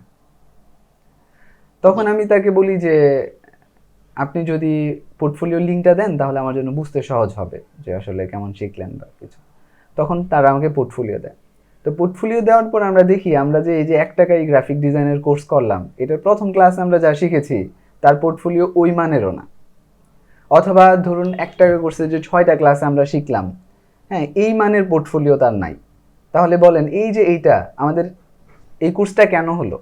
তখন আমি তাকে বলি যে আপনি যদি পোর্টফোলিও লিঙ্কটা দেন তাহলে আমার জন্য বুঝতে সহজ হবে যে আসলে কেমন শিখলেন বা কিছু। তখন তারা আমাকে পোর্টফোলিও দেয়। তো পোর্টফোলিও দেওয়ার পর আমরা দেখি আমরা যে এই যে 1 টাকায় গ্রাফিক ডিজাইনের কোর্স করলাম, এটার প্রথম ক্লাস আমরা যা শিখেছি তার পোর্টফোলিও ওই মানেরও না। অথবা ধরুন 1 টাকা কোর্সে যে 6টা ক্লাস আমরা শিখলাম, হ্যাঁ, এই মানের পোর্টফোলিও তার নাই। তাহলে বলেন এই যে এইটা আমাদের এই কোর্সটা কেন হলো?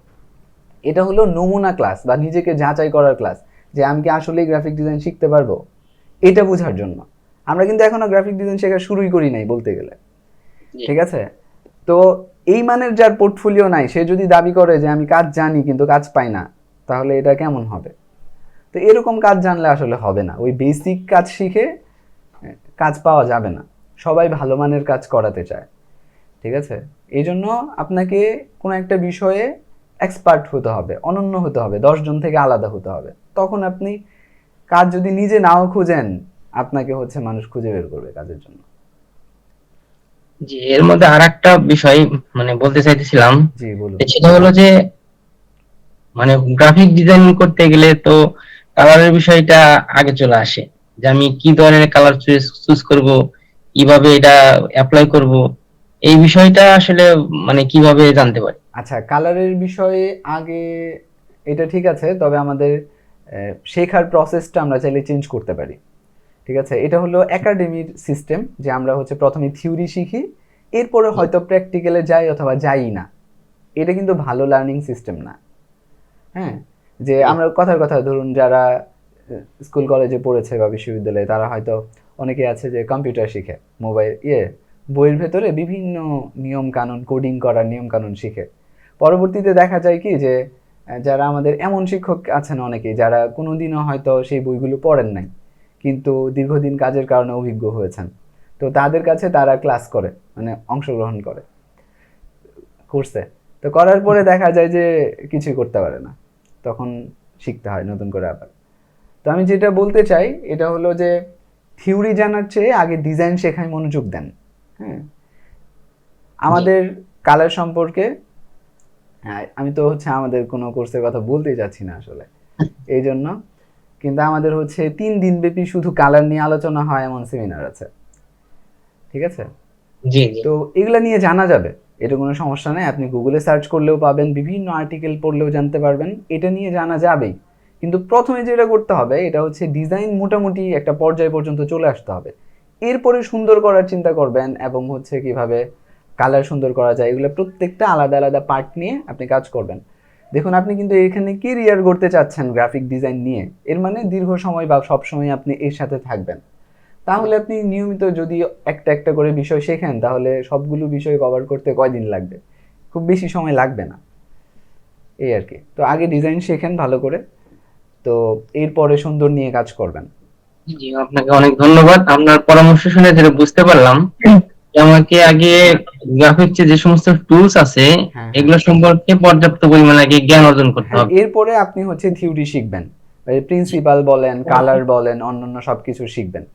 এটা হলো নমুনা ক্লাস বা নিজেকে যাচাই করার ক্লাস, যে আমি কি আসলেই গ্রাফিক ডিজাইন শিখতে পারবো এটা বোঝার জন্য। আমরা কিন্তু এখনো গ্রাফিক ডিজাইন শেখা শুরুই করি নাই বলতে গেলে, ঠিক আছে? তো এই মানের যার পোর্টফোলিও নাই সে যদি দাবি করে যে আমি কাজ জানি কিন্তু কাজ পাই না, তাহলে এটা কেমন হবে? তো এরকম কাজ জানলে আসলে হবে না। ওই বেসিক কাজ শিখে কাজ পাওয়া যাবে না। সবাই ভালো মানের কাজ করাতে চায়, ঠিক আছে? এই জন্য আপনাকে কোনো একটা বিষয়ে এক্সপার্ট হতে হবে, অনন্য হতে হবে, 10 জন থেকে আলাদা হতে হবে। তখন আপনি কাজ যদি নিজে নাও খুঁজেন, আপনাকে হচ্ছে মানুষ খুঁজে বের করবে কাজের জন্য। জি, এর মধ্যে আরেকটা বিষয় মানে বলতে চাইতেছিলাম, জি বলুন। সেটা হলো যে মানে গ্রাফিক ডিজাইন করতে গেলে তো কালারের বিষয়টা আগে চলে আসে, যে আমি কি ধরনের কালার চুজ করব, কিভাবে এটা অ্যাপ্লাই করব, এই বিষয়টা আসলে মানে কিভাবে জানতে পারি? আচ্ছা, কালারের বিষয়ে আগে এটা ঠিক আছে, তবে আমাদের শেখার প্রসেসটা আমরা চাইলে চেঞ্জ করতে পারি, ঠিক আছে? এটা হলো একাডেমির সিস্টেম, যে আমরা হচ্ছে প্রথমে থিওরি শিখি, এরপরে হয়তো প্র্যাকটিক্যালে যাই অথবা যাই না। এটা কিন্তু ভালো লার্নিং সিস্টেম না। হ্যাঁ, যে আমরা কথার কথা ধরুন যারা স্কুল কলেজে পড়েছে বা বিশ্ববিদ্যালয়ে, তারা হয়তো অনেকে আছে যে কম্পিউটার শিখে, মোবাইল বইয়ের ভেতরে বিভিন্ন নিয়ম কানুন, কোডিং করার নিয়ম কানুন শিখে। পরবর্তীতে দেখা যায় কি যে যারা আমাদের এমন শিক্ষক আছেন অনেকেই যারা কোনোদিনও হয়তো সেই বইগুলো পড়েন নাই, কিন্তু দীর্ঘদিন কাজের কারণে অভিজ্ঞ হয়েছেন। তো তাদের কাছে তারা ক্লাস করে, মানে অংশগ্রহণ করে কোর্সে। তো করার পরে দেখা যায় যে কিছুই করতে পারে না, তখন শিখতে হয় নতুন করে আবার। তো আমি যেটা বলতে চাই এটা হলো যে থিওরি জানার চেয়ে আগে ডিজাইন শেখায় মনোযোগ দেন। হ্যাঁ, আমাদের কালার সম্পর্কে, হ্যাঁ, আমি তো হচ্ছে আমাদের কোনো কোর্সের কথা বলতেই যাচ্ছি না আসলে এই জন্য, কিন্তু আমাদের হচ্ছে 3 দিন ব্যাপী শুধু কালার নিয়ে আলোচনা হয় এমন সেমিনার আছে, ঠিক আছে? জি জি। তো এগুলা নিয়ে জানা যাবে, এটা কোনো সমস্যা নেই। আপনি গুগলে সার্চ করলেও পাবেন, বিভিন্ন আর্টিকেল পড়লেও জানতে পারবেন, এটা নিয়ে জানা যাবেই। কিন্তু প্রথমে যেটা করতে হবে এটা হচ্ছে ডিজাইন মোটামুটি একটা পর্যায় পর্যন্ত চলে আসতে হবে, এরপরে সুন্দর করার চিন্তা করবেন এবং হচ্ছে কিভাবে কালার সুন্দর করা যায়, এগুলো প্রত্যেকটা আলাদা আলাদা পার্ট নিয়ে আপনি কাজ করবেন। দেখুন, আপনি কিন্তু এখানে কেরিয়ার গড়তে চাচ্ছেন গ্রাফিক ডিজাইন নিয়ে, এর মানে দীর্ঘ সময় বা সবসময় আপনি এর সাথে থাকবেন। তাহলে আপনি নিয়মিত যদি একটা একটা করে বিষয় শেখেন, তাহলে সবগুলো বিষয় কভার করতে কয়দিন লাগবে? খুব বেশি সময় লাগবে না, এই আর কি। তো আগে ডিজাইন শেখেন ভালো করে, তো এরপরে সুন্দর নিয়ে কাজ করবেন। জি, আপনাকে অনেক ধন্যবাদ। আপনার পরামর্শ শুনে যেটা বুঝতে পারলাম যে আমাকে আগে গ্রাফিক্সে যে সমস্ত টুলস আছে হ্যাঁ, এগুলো সম্পর্কে পর্যাপ্ত পরিমাণে আগে জ্ঞান অর্জন করতে হ্যাঁ, হবে। এরপরে আপনি হচ্ছে থিওরি শিখবেন, প্রিন্সিপাল বলেন, কালার বলেন, অন্যান্য সবকিছু শিখবেন।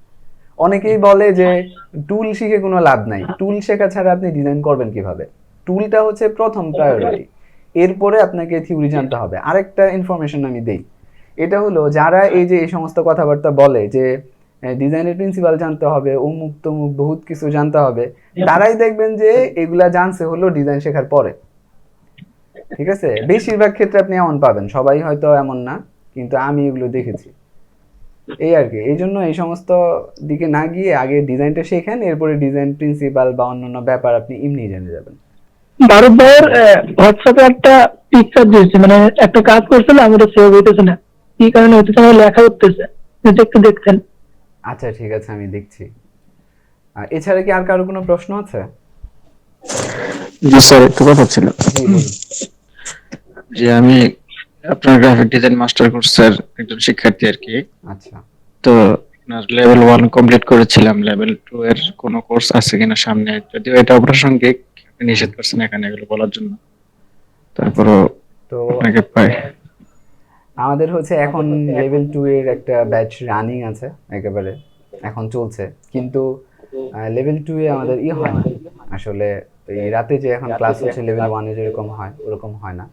অনেকেই বলে যে টুল শিখে কোনো লাভ নাই, টুল শেখা ছাড়া আপনি ডিজাইন করবেন কিভাবে? টুলটা হচ্ছে প্রথম প্রায়োরিটি, এরপরে আপনাকে থিওরি জানতে হবে। আরেকটা ইনফরমেশন আমি দেই, এটা হলো যারা এই যে এই সমস্ত কথাবার্তা বলে যে ডিজাইনের প্রিন্সিপাল জানতে হবে, অমুক তমুক বহুত কিছু জানতে হবে, তারাই দেখবেন যে এগুলা জানছে হলো ডিজাইন শেখার পরে, ঠিক আছে? বেশিরভাগ ক্ষেত্রে আপনি এমন পাবেন, সবাই হয়তো এমন না, কিন্তু আমি এগুলো দেখেছি, এই আর কি। এই জন্য এই সমস্ত দিকে না গিয়ে আগে ডিজাইনটা শেখেন, এরপরে ডিজাইন প্রিন্সিপাল বা অন্যান্য ব্যাপার আপনি এমনি জেনে যাবেন। ভারত ভাইয়ের হোয়াটসঅ্যাপে একটা পিকচার দিয়েছে, মানে একটা কাজ করছিল, আমি এটা সেভ হইতেছে না, কি কারণে হইতেছে, আমার লেখা উঠতেছে, যদি একটু দেখতেন। আচ্ছা ঠিক আছে, আমি দেখছি। আর এছাড়া কি আর কারো কোনো প্রশ্ন আছে? জি স্যার, একটু কথা ছিল। জি বলুন। যে আমি আপনার গ্রাফিক ডিজাইন মাস্টার কোর্সের একজন শিক্ষার্থী আর কি। আচ্ছা, তো আপনার লেভেল 1 কমপ্লিট করেছিলাম, লেভেল 2 এর কোনো কোর্স আছে কিনা সামনে, যদিও এটা অপ্রাসঙ্গিক, আপনি নিষেধ করছেন এখানে এগুলো বলার জন্য, তারপরও তো আপনাকে পাই। আমাদের হচ্ছে এখন লেভেল 2 এর একটা ব্যাচ রানিং আছে, একেবারে এখন চলছে, কিন্তু লেভেল 2 এ আমাদের হয় না আসলে। এই রাতে যে এখন ক্লাস হচ্ছে লেভেল 1 এ যেরকম হয় ওরকম হয় না।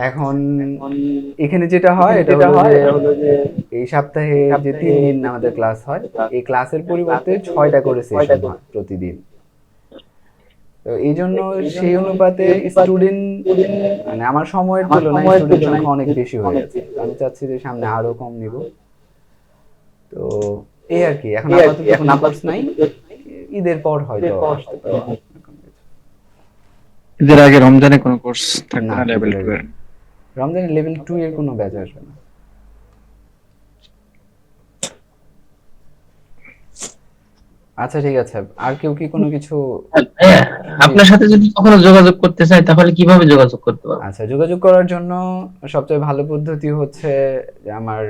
এখন এখানে যেটা হয় এটা হলো যে এই সপ্তাহে যে 3 দিন আমাদের ক্লাস হয়, এই ক্লাসের পরিবর্তে 6টা করে সেশন হয় প্রতিদিন। তো এই জন্য সেই অনুপাতে স্টুডেন্ট মানে আমার সময়ের তুলনায় স্টুডেন্ট সংখ্যা অনেক বেশি হয়ে গেছে। তো আমি চাচ্ছি যে সামনে আরো কম নিব। তো এই আর কি, এখন আপাতত কোনো কোর্স নাই, ঈদের পর হয়তো আসতে পারে। এদের আগে রমজানে কোনো কোর্স থাকবে না, না লেভেল এদের 2 আগে। এর? রমজানে লেভেল 2 এর কোনো ব্যাচ আসবে না। আচ্ছা ঠিক আছে, আর কেউ কি কোনো কিছু? হ্যাঁ, আপনার সাথে যদি কখনো যোগাযোগ করতে চাই তাহলে কিভাবে যোগাযোগ করতে পারবো? আচ্ছা, যোগাযোগ করার জন্য সবচেয়ে ভালো পদ্ধতি হচ্ছে যে আমার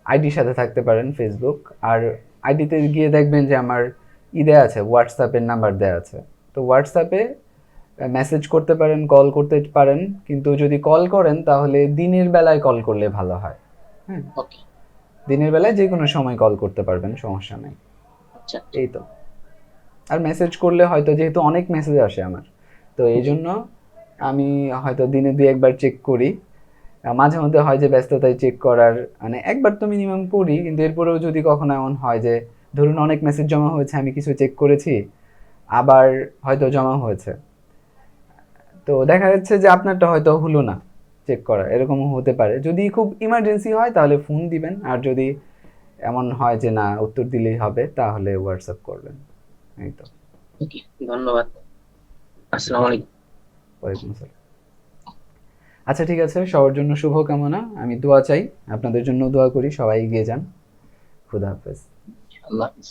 আইডির সাথে থাকতে পারেন ফেসবুক, আর আইডিতে গিয়ে দেখবেন যে আমার দেয়া আছে, হোয়াটসঅ্যাপের নাম্বার দেয়া আছে। তো হোয়াটসঅ্যাপে মেসেজ করতে পারেন, কল করতে পারেন, কিন্তু যদি কল করেন তাহলে দিনের বেলায় কল করলে ভালো হয়। হ্যাঁ, ওকে, দিনের বেলায় যে কোনো সময় কল করতে পারবেন, সমস্যা নেই। আচ্ছা। এই তো। আর মেসেজ করলে হয়তো, যেহেতু অনেক মেসেজ আসে আমার, তো এই জন্য আমি হয়তো দিনে 2-1 বার চেক করি। মাঝে মধ্যে হয় যে ব্যস্ততায় চেক করার, মানে একবার তো মিনিমাম করি, কিন্তু এরপরেও যদি কখনো এমন হয় যে ধরুন অনেক মেসেজ জমা হয়েছে, আমি কিছু চেক করেছি, আবার হয়তো জমা হয়েছে, তো দেখা যাচ্ছে যে আপনারটা হয়তো হলো না চেক করা, এরকমও হতে পারে। যদি খুব ইমার্জেন্সি হয় তাহলে ফোন দিবেন, আর যদি এমন হয় যে না উত্তর দিলেই হবে তাহলে হোয়াটসঅ্যাপ করবেন। এই তো। ওকে, ধন্যবাদ। আসসালামু আলাইকুম। ওয়ালাইকুম আসসালাম। আচ্ছা ঠিক আছে, সবার জন্য শুভকামনা, আমি দোয়া চাই, আপনাদের জন্য দোয়া করি, সবাই এগিয়ে যান। খুদা হাফেজ। আল্লাহ হাফেজ।